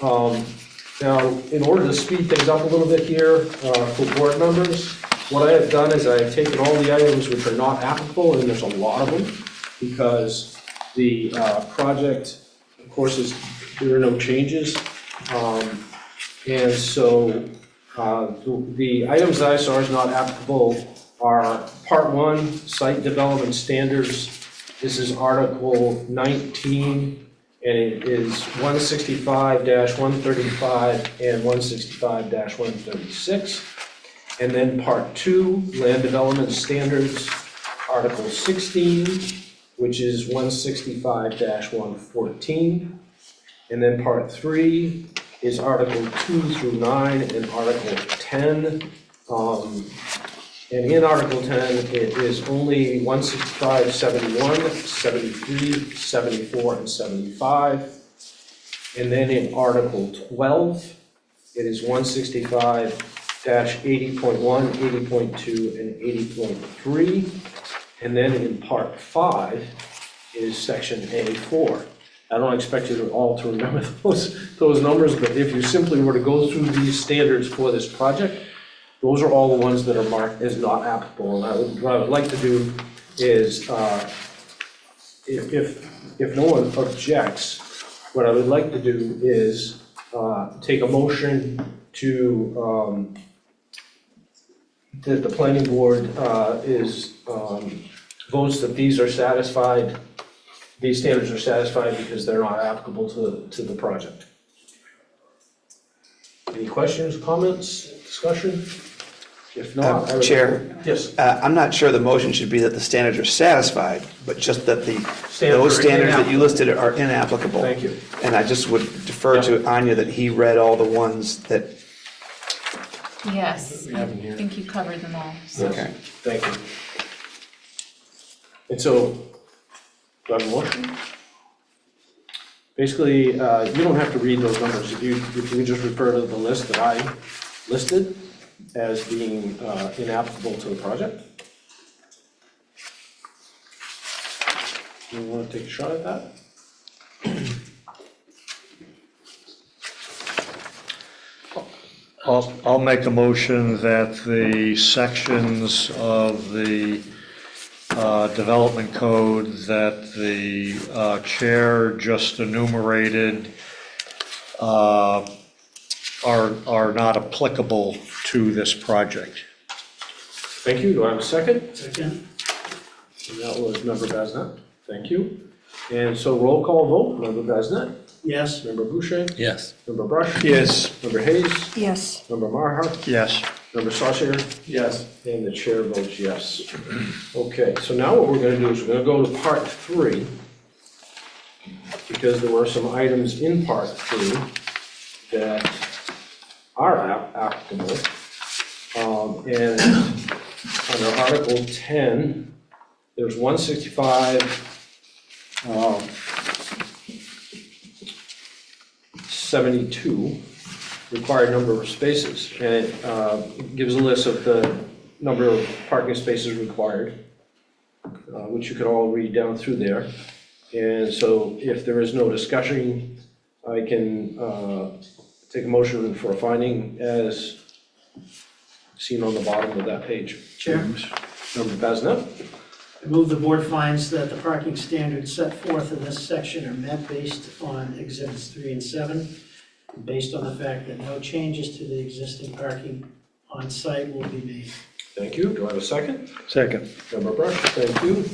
Now, in order to speed things up a little bit here for board members, what I have done is I have taken all the items which are not applicable, and there's a lot of them, because the project, of course, there are no changes. And so the items that I saw as not applicable are Part 1, Site Development Standards. This is Article 19, and it is 165-135 and 165-136. And then Part 2, Land Development Standards, Article 16, which is 165-114. And then Part 3 is Article 2 through 9 and Article 10. And in Article 10, it is only 165, 71, 73, 74, and 75. And then in Article 12, it is 165-80.1, 80.2, and 80.3. And then in Part 5 is Section A4. I don't expect you to all to remember those numbers, but if you simply were to go through these standards for this project, those are all the ones that are marked as not applicable. And what I would like to do is, if no one objects, what I would like to do is take a motion to that the planning board votes that these are satisfied, these standards are satisfied because they're not applicable to the project. Any questions, comments, discussion? If not, I would. Chair. Yes. I'm not sure the motion should be that the standards are satisfied, but just that those are standards that you inapplicable. listed are inapplicable. Thank you. And I just would defer to Anya that he read all the ones that, Yes, I think you covered them all. So. okay. Thank you. And so, do I have a motion? Basically, you don't have to read those numbers. If you just refer to the list that I listed as being inapplicable to the project. You want to take a shot at that? I'll make a motion that the sections of the development code that the chair just enumerated are not applicable to this project. Thank you. Do I have a second? Second? And that was Member Basnet. Thank you. And so roll call vote, Member Basnet, Yes. Member Boucher, Yes. Member Brush. Yes. Member Hayes, Yes. Member Maher, Yes. Member Saucier, Yes. and the chair votes yes. Okay, so now what we're gonna do is we're gonna go to part 3, because there were some items in part 3 that are applicable. And under Article 10, there's 165, 72, required number of spaces. And it gives a list of the number of parking spaces required, which you could all read down through there. And so if there is no discussion, I can take a motion for a finding as seen on the bottom of that page. Chair? Member Basnet? I move the board finds that the parking standards set forth in this section are met based on exhibits 3 and 7, and based on the fact that no changes to the existing parking on site will be made. Thank you. Do I have a second? Second. Member Brush, thank you.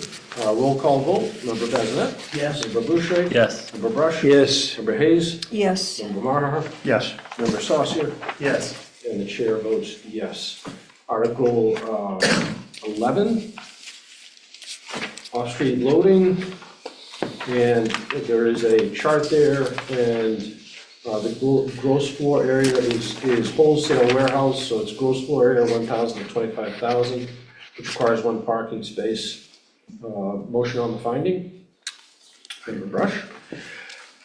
Roll call vote. Member Basnet? Yes. Member Boucher? Yes. Member Brush? Yes. Member Hayes? Yes. Member Maher? Yes. Member Saucier? Yes. And the chair votes yes. Article 11, off-street loading. And there is a chart there, and the gross floor area is wholesale warehouse, so it's gross floor area 1,000 to 25,000, which requires 1 parking space. Motion on the finding. Member Brush?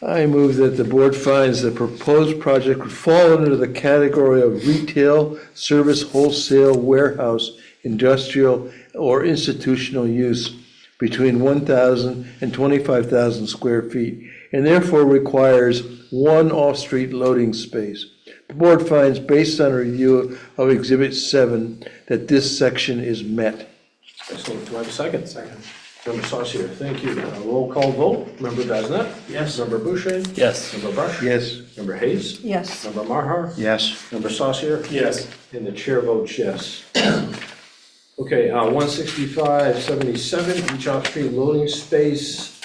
I move that the board finds the proposed project would fall under the category of retail, service, wholesale, warehouse, industrial, or institutional use between 1,000 and 25,000 square feet, and therefore requires 1 off-street loading space. The board finds, based on a review of Exhibit 7, that this section is met. Excellent. Do I have a second? Second. Member Saucier, thank you. Roll call vote. Member Basnet? Yes. Member Boucher? Yes. Member Brush? Yes. Member Hayes? Yes. Member Maher? Yes. Member Saucier? Yes. And the chair votes yes. Okay, 165-77, each off-street loading space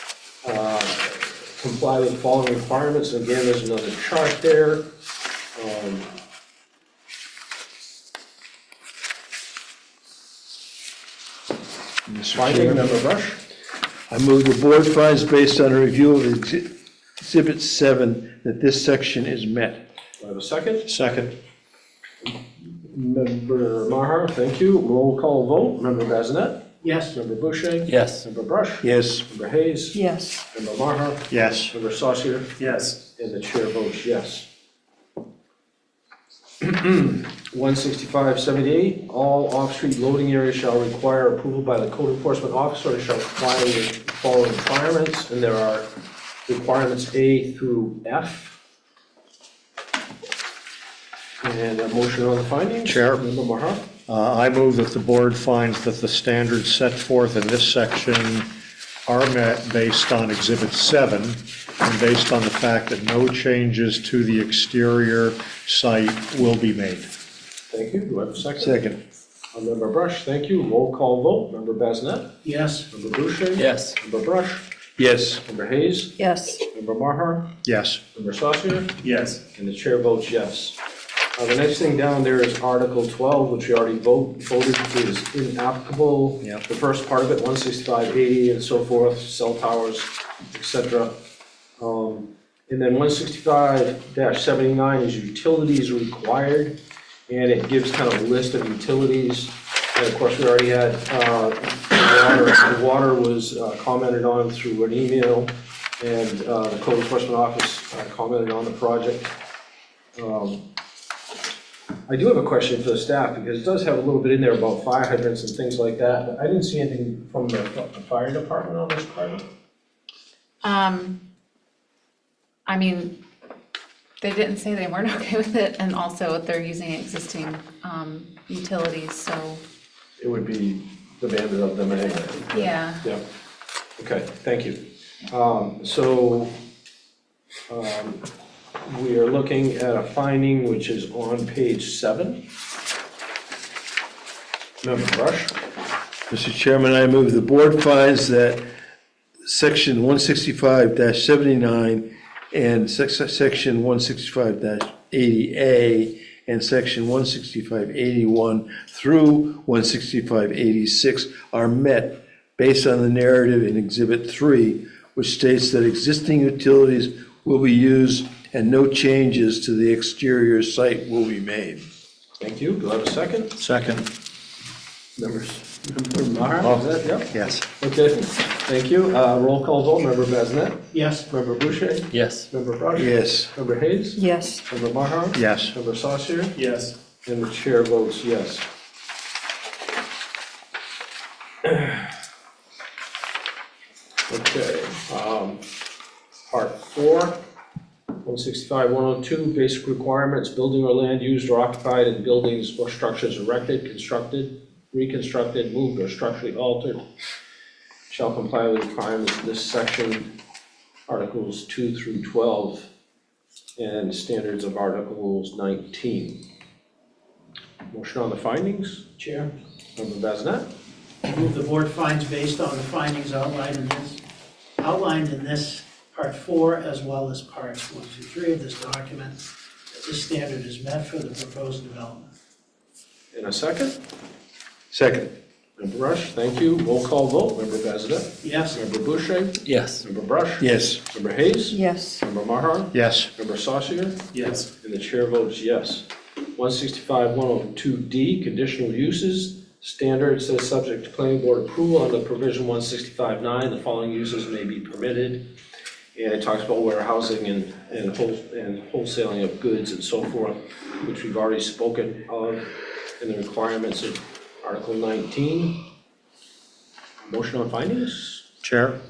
comply with the following requirements. Again, there's another chart there. Finding, Member Brush? I move the board finds, based on a review of Exhibit 7, that this section is met. Do I have a second? Second. Member Maher, thank you. Roll call vote. Member Basnet? Yes. Member Boucher? Yes. Member Brush? Yes. Member Hayes? Yes. Member Maher? Yes. Member Saucier? Yes. And the chair votes yes. 165-78, all off-street loading areas shall require approval by the code enforcement officer and shall comply with the following requirements, and there are requirements A through F. And a motion on the findings? Chair. Member Maher? I move that the board finds that the standards set forth in this section are met based on Exhibit 7 and based on the fact that no changes to the exterior site will be made. Thank you. Do I have a second? Second. Member Brush, thank you. Roll call vote. Member Basnet? Yes. Member Boucher? Yes. Member Brush? Yes. Member Hayes? Yes. Member Marhar? Yes. Member Saucier? Yes. And the chair votes yes. The next thing down there is Article 12, which we already voted is inapplicable. Yep. The first part of it, 16580 and so forth, cell towers, etc. And then 165-79 is utilities required, and it gives kind of a list of utilities. And of course, we already had the water was commented on through an email, and the code enforcement office commented on the project. I do have a question for the staff, because it does have a little bit in there about fire hydrants and things like that, but I didn't see anything from the fire department on this project. I mean, they didn't say they weren't okay with it, and also they're using existing, utilities, so, It would be demanded of them anyway. yeah. Yeah, okay, thank you. We are looking at a finding which is on page 7. Member Brush? Mr. Chairman, I move the board finds that section 165-79 and section 165-80A and section 165-81 through 165-86 are met based on the narrative in Exhibit 3, which states that existing utilities will be used and no changes to the exterior site will be made. Thank you. Do I have a second? Second. Member Maher, is that, yep? Yes. Okay, thank you. Roll call vote. Member Basnet? Yes. Member Boucher? Yes. Member Brush? Yes. Member Hayes? Yes. Member Maher? Yes. Member Saucier? Yes. And the chair votes yes. Okay, part 4, 165-102, basic requirements, building or land used or occupied in buildings or structures erected, constructed, reconstructed, moved, or structurally altered shall comply with requirements of this section, Articles 2 through 12, and standards of Articles 19. Motion on the findings, Chair. Member Basnet? Move the board finds based on the findings outlined in this part 4 as well as parts 1 through 3 of this document, that this standard is met for the proposed development. In a second? Second. Member Rush, thank you. Roll call vote. Member Basnet? Yes. Member Boucher? Yes. Member Brush? Yes. Member Hayes? Yes. Member Maher? Yes. Member Saucier? Yes. And the chair votes yes. 165-102D, conditional uses. Standard says subject to planning board approval under provision 165-9, the following uses may be permitted. And it talks about warehousing and wholesaling of goods and so forth, which we've already spoken of in the requirements of Article 19. Motion on findings, Chair?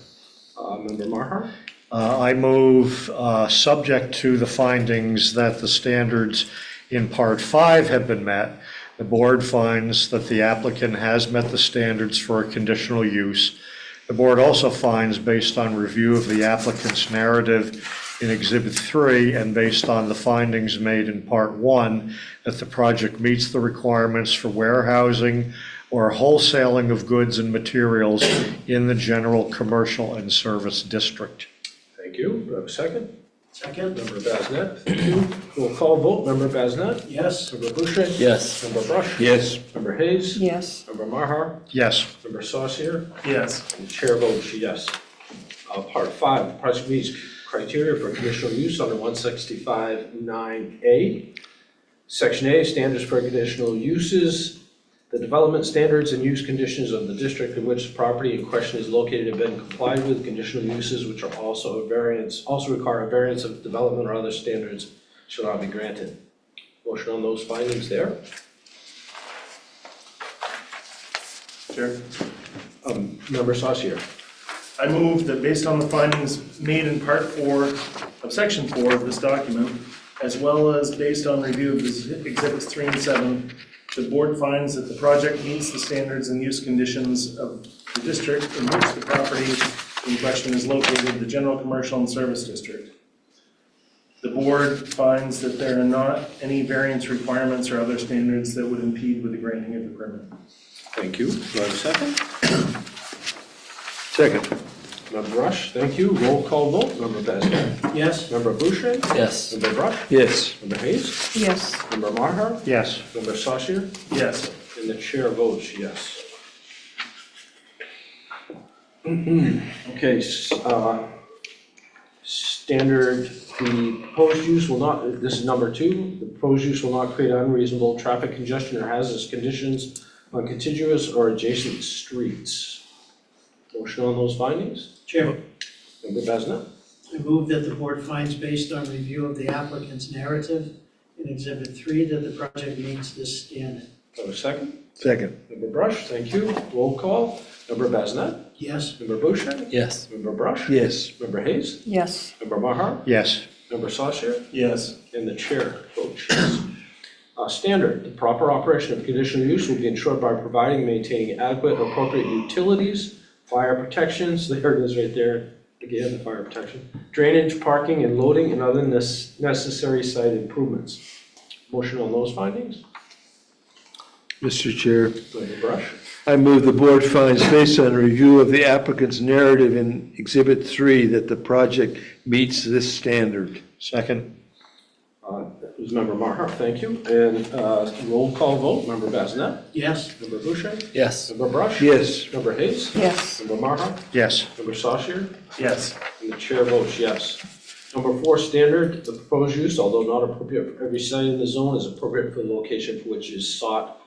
Member Maher? I move, subject to the findings that the standards in Part 5 have been met, the board finds that the applicant has met the standards for a conditional use. The board also finds, based on review of the applicant's narrative in Exhibit 3 and based on the findings made in Part 1, that the project meets the requirements for warehousing or wholesaling of goods and materials in the general commercial and service district. Thank you. Do I have a second? Second? Member Basnet, thank you. Roll call vote. Member Basnet? Yes. Member Boucher? Yes. Member Brush? Yes. Member Hayes? Yes. Member Maher? Yes. Member Saucier? Yes. And the chair votes yes. Part 5, the project meets criteria for conditional use under 165-9A. Section A, standards for conditional uses. The development standards and use conditions of the district in which the property in question is located have been complied with. Conditional uses which are also require a variance of development or other standards shall not be granted. Motion on those findings there. Chair. Member Saucier. I move that based on the findings made in Part 4 of Section 4 of this document, as well as based on review of Exhibits 3 and 7, the board finds that the project meets the standards and use conditions of the district in which the property in question is located, the general commercial and service district. The board finds that there are not any variance requirements or other standards that would impede with the granting of the permit. Thank you. Do I have a second? Second. Member Rush, thank you. Roll call vote. Member Besnett? Yes? Member Boucher? Yes. Member Brush? Yes. Member Hayes? Yes. Member Maher? Yes. Member Saucier? Yes. And the chair votes yes. Okay, standard, the proposed use will not, this is number 2, the proposed use will not create unreasonable traffic congestion or hazardous conditions on contiguous or adjacent streets. Motion on those findings? Chair, Member Besnett? I move that the board finds based on review of the applicant's narrative in Exhibit 3 that the project meets this standard. Do I have a second? Second. Member Brush, thank you. Roll call. Member Besnett? Yes? Member Boucher? Yes. Member Brush? Yes. Member Hayes? Yes. Member Maher? Yes. Member Saucier? Yes. And the chair votes yes. Standard, the proper operation of conditional use will be ensured by providing and maintaining adequate and appropriate utilities, fire protections, there it is right there, again, the fire protection, drainage, parking, and loading, and other necessary site improvements. Motion on those findings? Mr. Chair, Member Brush? I move the board finds, based on review of the applicant's narrative in Exhibit 3, that the project meets this standard. Second. That was Member Maher, thank you. And roll call vote, Member Besnett? Yes? Member Boucher? Yes. Member Brush? Yes. Member Hayes? Yes. Member Maher? Yes. Member Saucier? Yes. And the chair votes yes. Number 4, standard, the proposed use, although not appropriate for every site in the zone, is appropriate for the location for which is sought,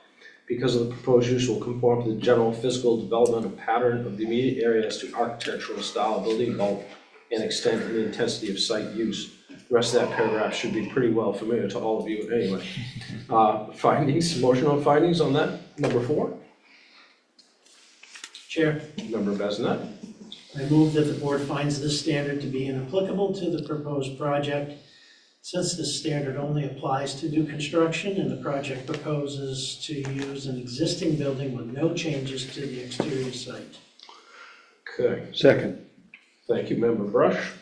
because of the proposed use will conform to the general physical developmental pattern of the immediate area as to architectural style, building bulk, and extent and intensity of site use. The rest of that paragraph should be pretty well familiar to all of you anyway. Findings, motion on findings on that, number 4. Chair, Member Besnett? I move that the board finds this standard to be inapplicable to the proposed project, since this standard only applies to new construction and the project proposes to use an existing building with no changes to the exterior site. Okay, Second. thank you, Member Brush.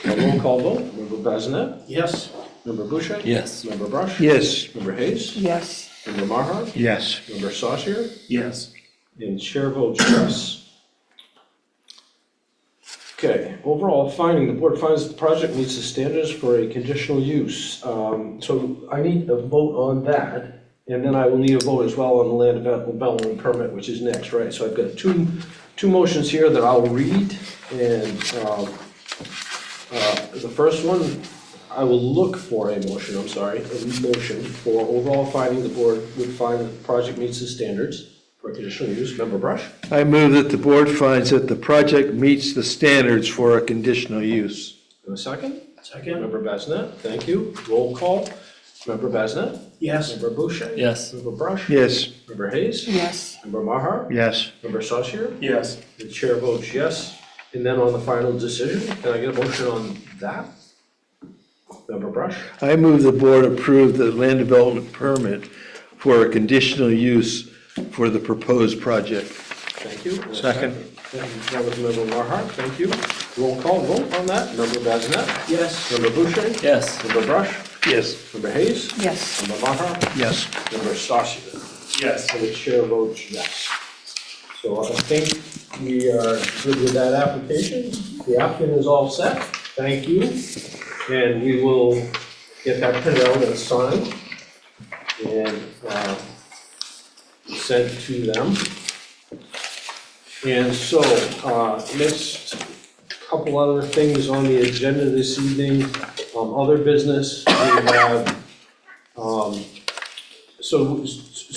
A roll call vote, Member Besnett? Yes? Member Boucher? Yes. Member Brush? Yes. Member Hayes? Yes. Member Maher? Yes. Member Saucier? Yes. And chair votes yes. Okay, overall finding, the board finds that the project meets the standards for a conditional use. So I need a vote on that, and then I will need a vote as well on the land development permit, which is next, right? So I've got two motions here that I'll read, and the first one, I will look for a motion, a motion for overall finding, the board would find that the project meets the standards for conditional use. Member Brush? I move that the board finds that the project meets the standards for a conditional use. And a second? Second? Member Besnett, thank you. Roll call. Member Besnett? Yes? Member Boucher? Yes. Member Brush? Yes. Member Hayes? Yes. Member Maher? Yes. Member Saucier? Yes. The chair votes yes. And then on the final decision, can I get a motion on that? Member Brush? I move the board approve the land development permit for a conditional use for the proposed project. Thank you. And a Second. That was Member Maher, thank you. Roll call vote on that. Member Besnett? Yes? Member Boucher? Yes. Member Brush? Yes. Member Hayes? Yes. Member Maher? Yes. Member Saucier? Yes. And the chair votes yes. So I think we are good with that application. The applicant is all set. Thank you. And we will get that printed out and signed and sent to them. And so, next couple other things on the agenda this evening, other business, we have, so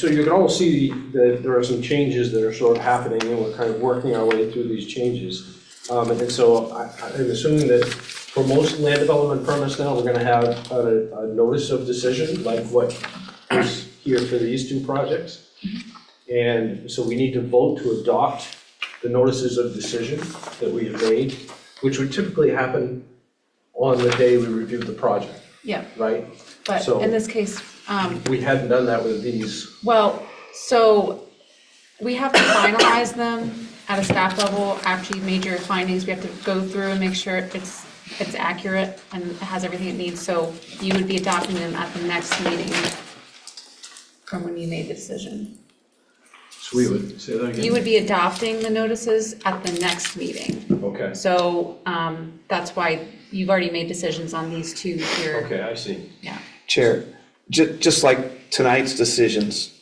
you can all see that there are some changes that are sort of happening, and we're kind of working our way through these changes. And so I'm assuming that for most land development permits now, we're gonna have a notice of decision, like what is here for these two projects. And so we need to vote to adopt the notices of decision that we have made, which would typically happen on the day we reviewed the project, Yeah, right? but So- in this case, We hadn't done that with these. well, so we have to finalize them at a staff level after you've made your findings. We have to go through and make sure it's it's accurate and it has everything it needs, so you would be adopting them at the next meeting from when you made the decision. So we would, say that again? You would be adopting the notices at the next meeting. Okay, So, that's why you've already made decisions on these two here. okay, I see. Yeah. Chair, just like tonight's decisions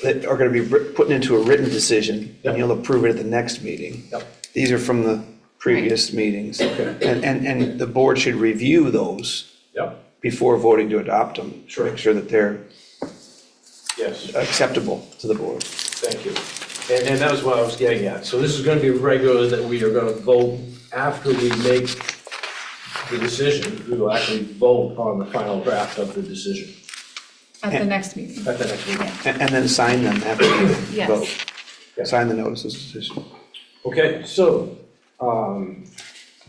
that are gonna be put into a written decision, and you'll approve it at the next meeting. Yep. These are from the previous meetings. Okay. And the board should review those Yep, before voting to adopt them. Sure. Make sure that they're yes. acceptable to the board. Thank you. And that was what I was getting at. So this is gonna be regular that we are gonna vote after we make the decision. We will actually vote on the final draft of the decision At the next meeting. at the next meeting. And then sign them after you Yes. vote. Yes. Sign the notices of decision. Okay, so,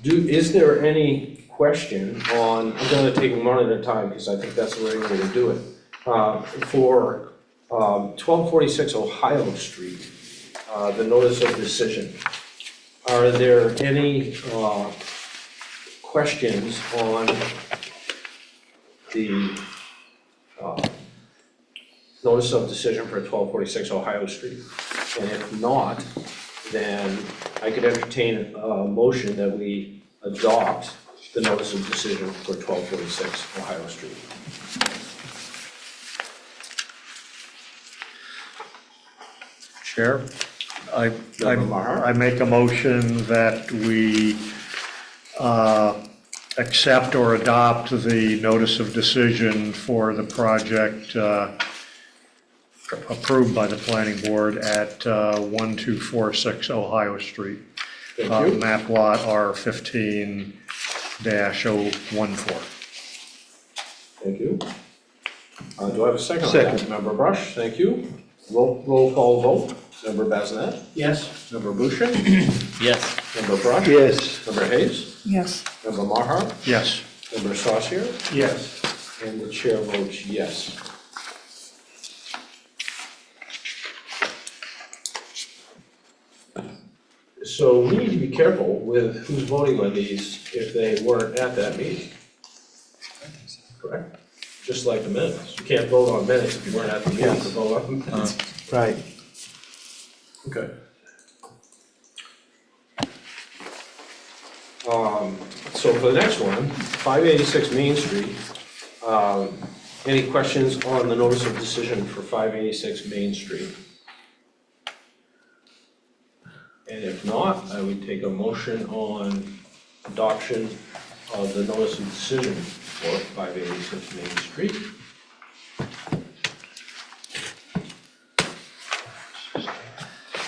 is there any question on, I'm gonna take them one at a time because I think that's the right way to do it. For 1246 Ohio Street, the notice of decision. Are there any questions on the notice of decision for 1246 Ohio Street? And if not, then I could entertain a motion that we adopt the notice of decision for 1246 Ohio Street. Chair, I Member Maher? I make a motion that we accept or adopt the notice of decision for the project approved by the planning board at 1246 Ohio Street. Thank you. Map lot R15-014. Thank you. Do I have a second on that? Second. Member Brush, thank you. Roll call vote. Member Bazinet? Yes? Member Boucher? Yes. Member Brush? Yes. Member Hayes? Yes. Member Maher? Yes. Member Saucier? Yes. And the chair votes yes. So we need to be careful with who's voting on these if they weren't at that meeting. Correct? Just like the minutes. You can't vote on minutes if you weren't at the meeting to vote on minutes. Right. Okay. So for the next one, 586 Main Street, any questions on the notice of decision for 586 Main Street? And if not, I would take a motion on adoption of the notice of decision for 586 Main Street.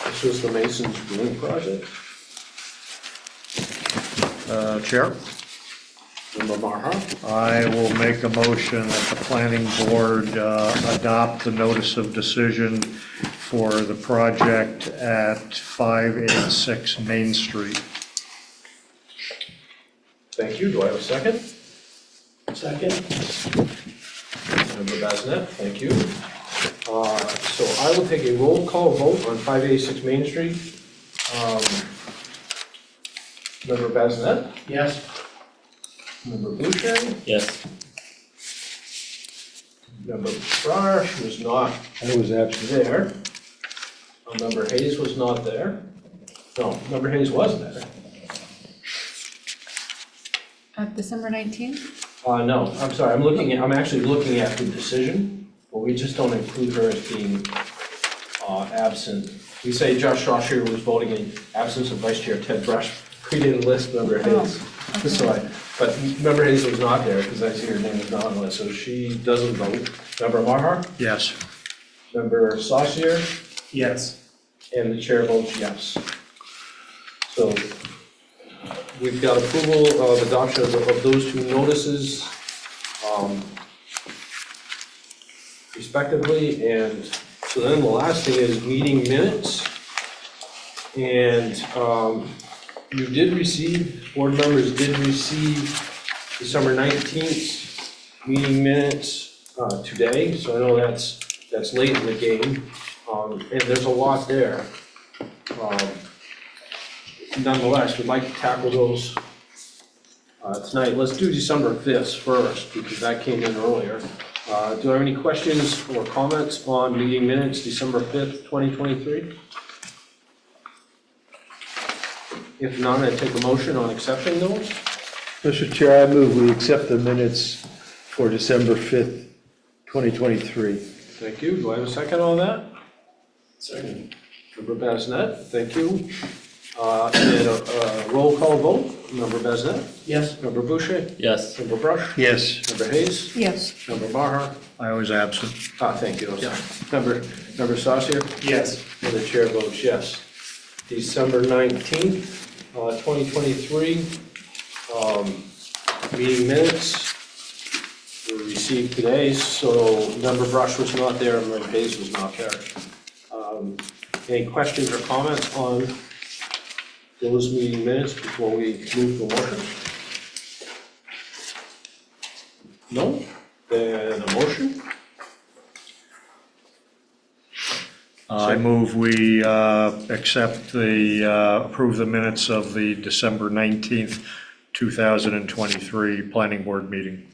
This was the Masons Brewing Project. Chair? Member Maher? I will make a motion that the planning board adopt the notice of decision for the project at 586 Main Street. Thank you. Do I have a second? Second? Member Bazinet, thank you. So I will take a roll call vote on 586 Main Street. Member Bazinet? Yes? Member Boucher? Yes. Member Brush was not I was absent. there. Member Hayes was not there. No, Member Hayes was there. December 19th? No, I'm sorry, I'm actually looking at the decision, but we just don't include her as being absent. We say Josh Shawshire was voting in absence of Vice Chair Ted Brush. We didn't list Member Hayes. okay. But Member Hayes was not there because I see her name is not on it, so she doesn't vote. Member Maher? Yes. Member Saucier? Yes. And the chair votes yes. So we've got approval of adoption of those two notices respectively. And so then the last thing is meeting minutes. And you did receive, board members did receive December 19th meeting minutes today. So I know that's late in the game. And there's a lot there. Nonetheless, we'd like to tackle those tonight. Let's do December 5th first, because that came in earlier. Do I have any questions or comments on meeting minutes, December 5th, 2023? If none, I take a motion on accepting those. Mr. Chair, I move we accept the minutes for December 5th, 2023. Thank you. Do I have a second on that? Second. Member Bazinet, thank you. And a roll call vote. Member Bazinet? Yes. Member Boucher? Yes. Member Brush? Yes. Member Hayes? Yes. Member Maher? I was absent. Thank you. I'm sorry. Member Saucier? Yes. And the chair votes yes. December 19th, 2023, meeting minutes were received today, so Member Brush was not there and Member Hayes was not there. Any questions or comments on those meeting minutes before we move to motion? No? Then a motion? I move we accept approve the minutes of the December 19th, 2023 Planning Board meeting.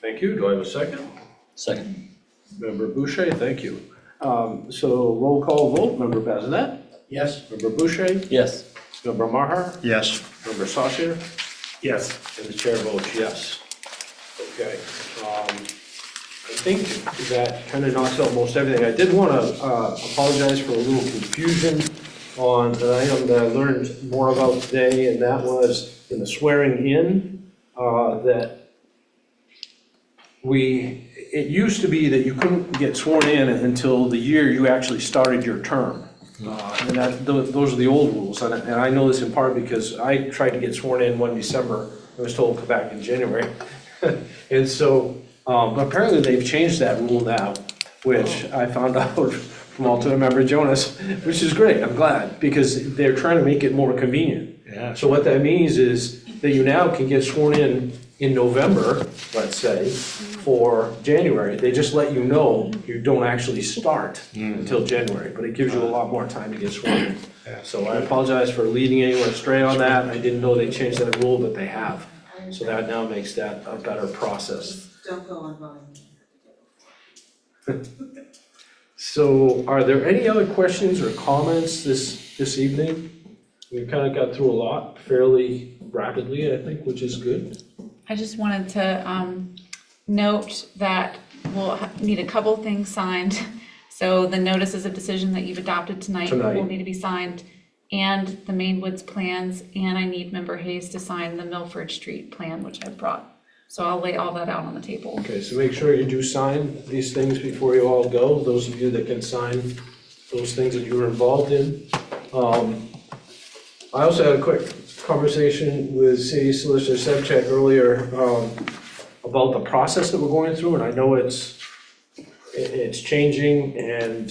Thank you. Do I have a second? Second. Member Boucher, thank you. So roll call vote, Member Bazinet, Yes. Member Boucher, Yes. Member Maher, Yes. Member Saucier, Yes. and the chair votes yes. Okay. I think that kind of knocks out most everything. I did want to apologize for a little confusion on an item that I learned more about today, and that was in the swearing in, that it used to be that you couldn't get sworn in until the year you actually started your term. And those are the old rules, and I know this in part because I tried to get sworn in one December, I was told to come back in January. And so, but apparently they've changed that rule now, which I found out from alternate member Jonas, which is great, I'm glad, because they're trying to make it more convenient. Yeah. So what that means is that you now can get sworn in November, let's say, for January. They just let you know you don't actually start until January, but it gives you a lot more time to get sworn in. So I apologize for leading anyone astray on that. I didn't know they changed that rule, but they have. So that now makes that a better process. Don't go on voting. So are there any other questions or comments this evening? We kind of got through a lot fairly rapidly, I think, which is good. I just wanted to note that we'll need a couple things signed. So the notices of decision that you've adopted tonight will need to be signed, and the Main Woods plans, and I need Member Hayes to sign the Milford Street plan, which I brought. So I'll lay all that out on the table. Okay, so make sure you do sign these things before you all go, those of you that can sign those things that you were involved in. I also had a quick conversation with City Solicitor Sebchak earlier about the process that we're going through, and I know it's changing, and,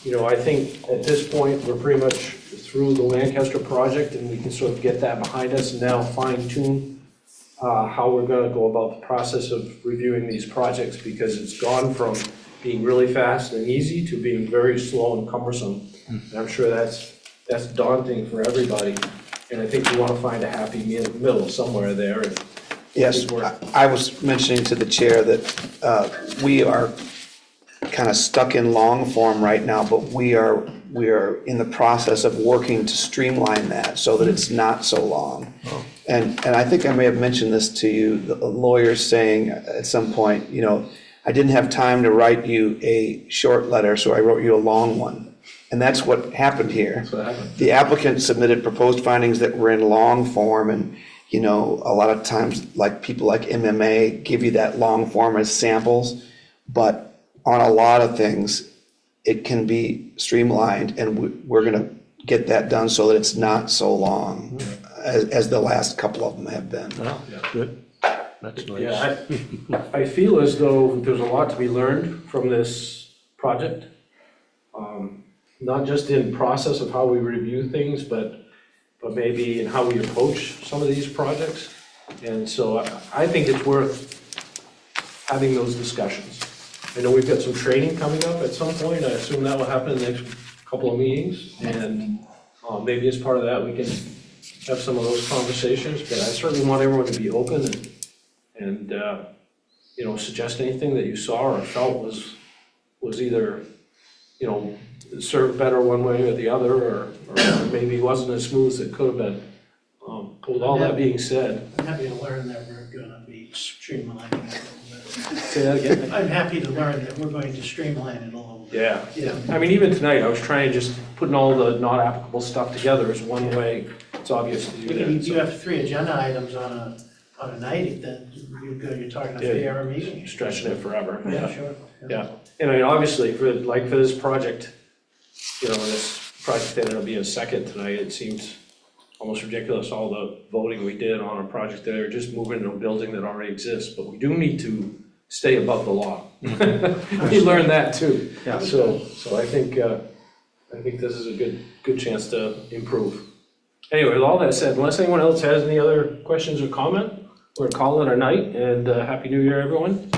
you know, I think at this point, we're pretty much through the Lancaster project, and we can sort of get that behind us and now fine tune how we're gonna go about the process of reviewing these projects, because it's gone from being really fast and easy to being very slow and cumbersome. And I'm sure that's daunting for everybody, and I think we wanna find a happy middle somewhere there. And Yes, I was mentioning to the chair that we are kind of stuck in long form right now, but we are in the process of working to streamline that so that it's not so long. And I think I may have mentioned this to you, the lawyers saying at some point, you know, I didn't have time to write you a short letter, so I wrote you a long one. And that's what happened here. The applicant submitted proposed findings that were in long form, and, you know, a lot of times, like people like MMA give you that long form as samples, but on a lot of things, it can be streamlined, and we're gonna get that done so that it's not so long as the last couple of them have been. Good. That's nice. Yeah, I feel as though there's a lot to be learned from this project. Not just in process of how we review things, but maybe in how we approach some of these projects. And so I think it's worth having those discussions. I know we've got some training coming up at some point. I assume that will happen in the next couple of meetings. And maybe as part of that, we can have some of those conversations, but I certainly want everyone to be open and you know, suggest anything that you saw or felt was either, you know, served better one way or the other, or maybe wasn't as smooth as it could have been. With all that being said, I'm happy to learn that we're gonna be streamlining it a little bit. say that again? I'm happy to learn that we're going to streamline it a little bit. Yeah. Yeah. I mean, even tonight, I was trying just putting all the not applicable stuff together as one way. It's obvious to do that. You have 3 agenda items on a night, then you're talking a Yeah. 3-hour meeting. Stretching it forever, Yeah, yeah. sure. Yeah, and I mean, obviously, for this project, you know, this project that it'll be a second tonight, it seems almost ridiculous, all the voting we did on a project that are just moving into a building that already exists, but we do need to stay above the law. We learned that too. Yeah. So I think this is a good chance to improve. Anyway, with all that said, unless anyone else has any other questions or comment, we're calling it a night, and Happy New Year, everyone.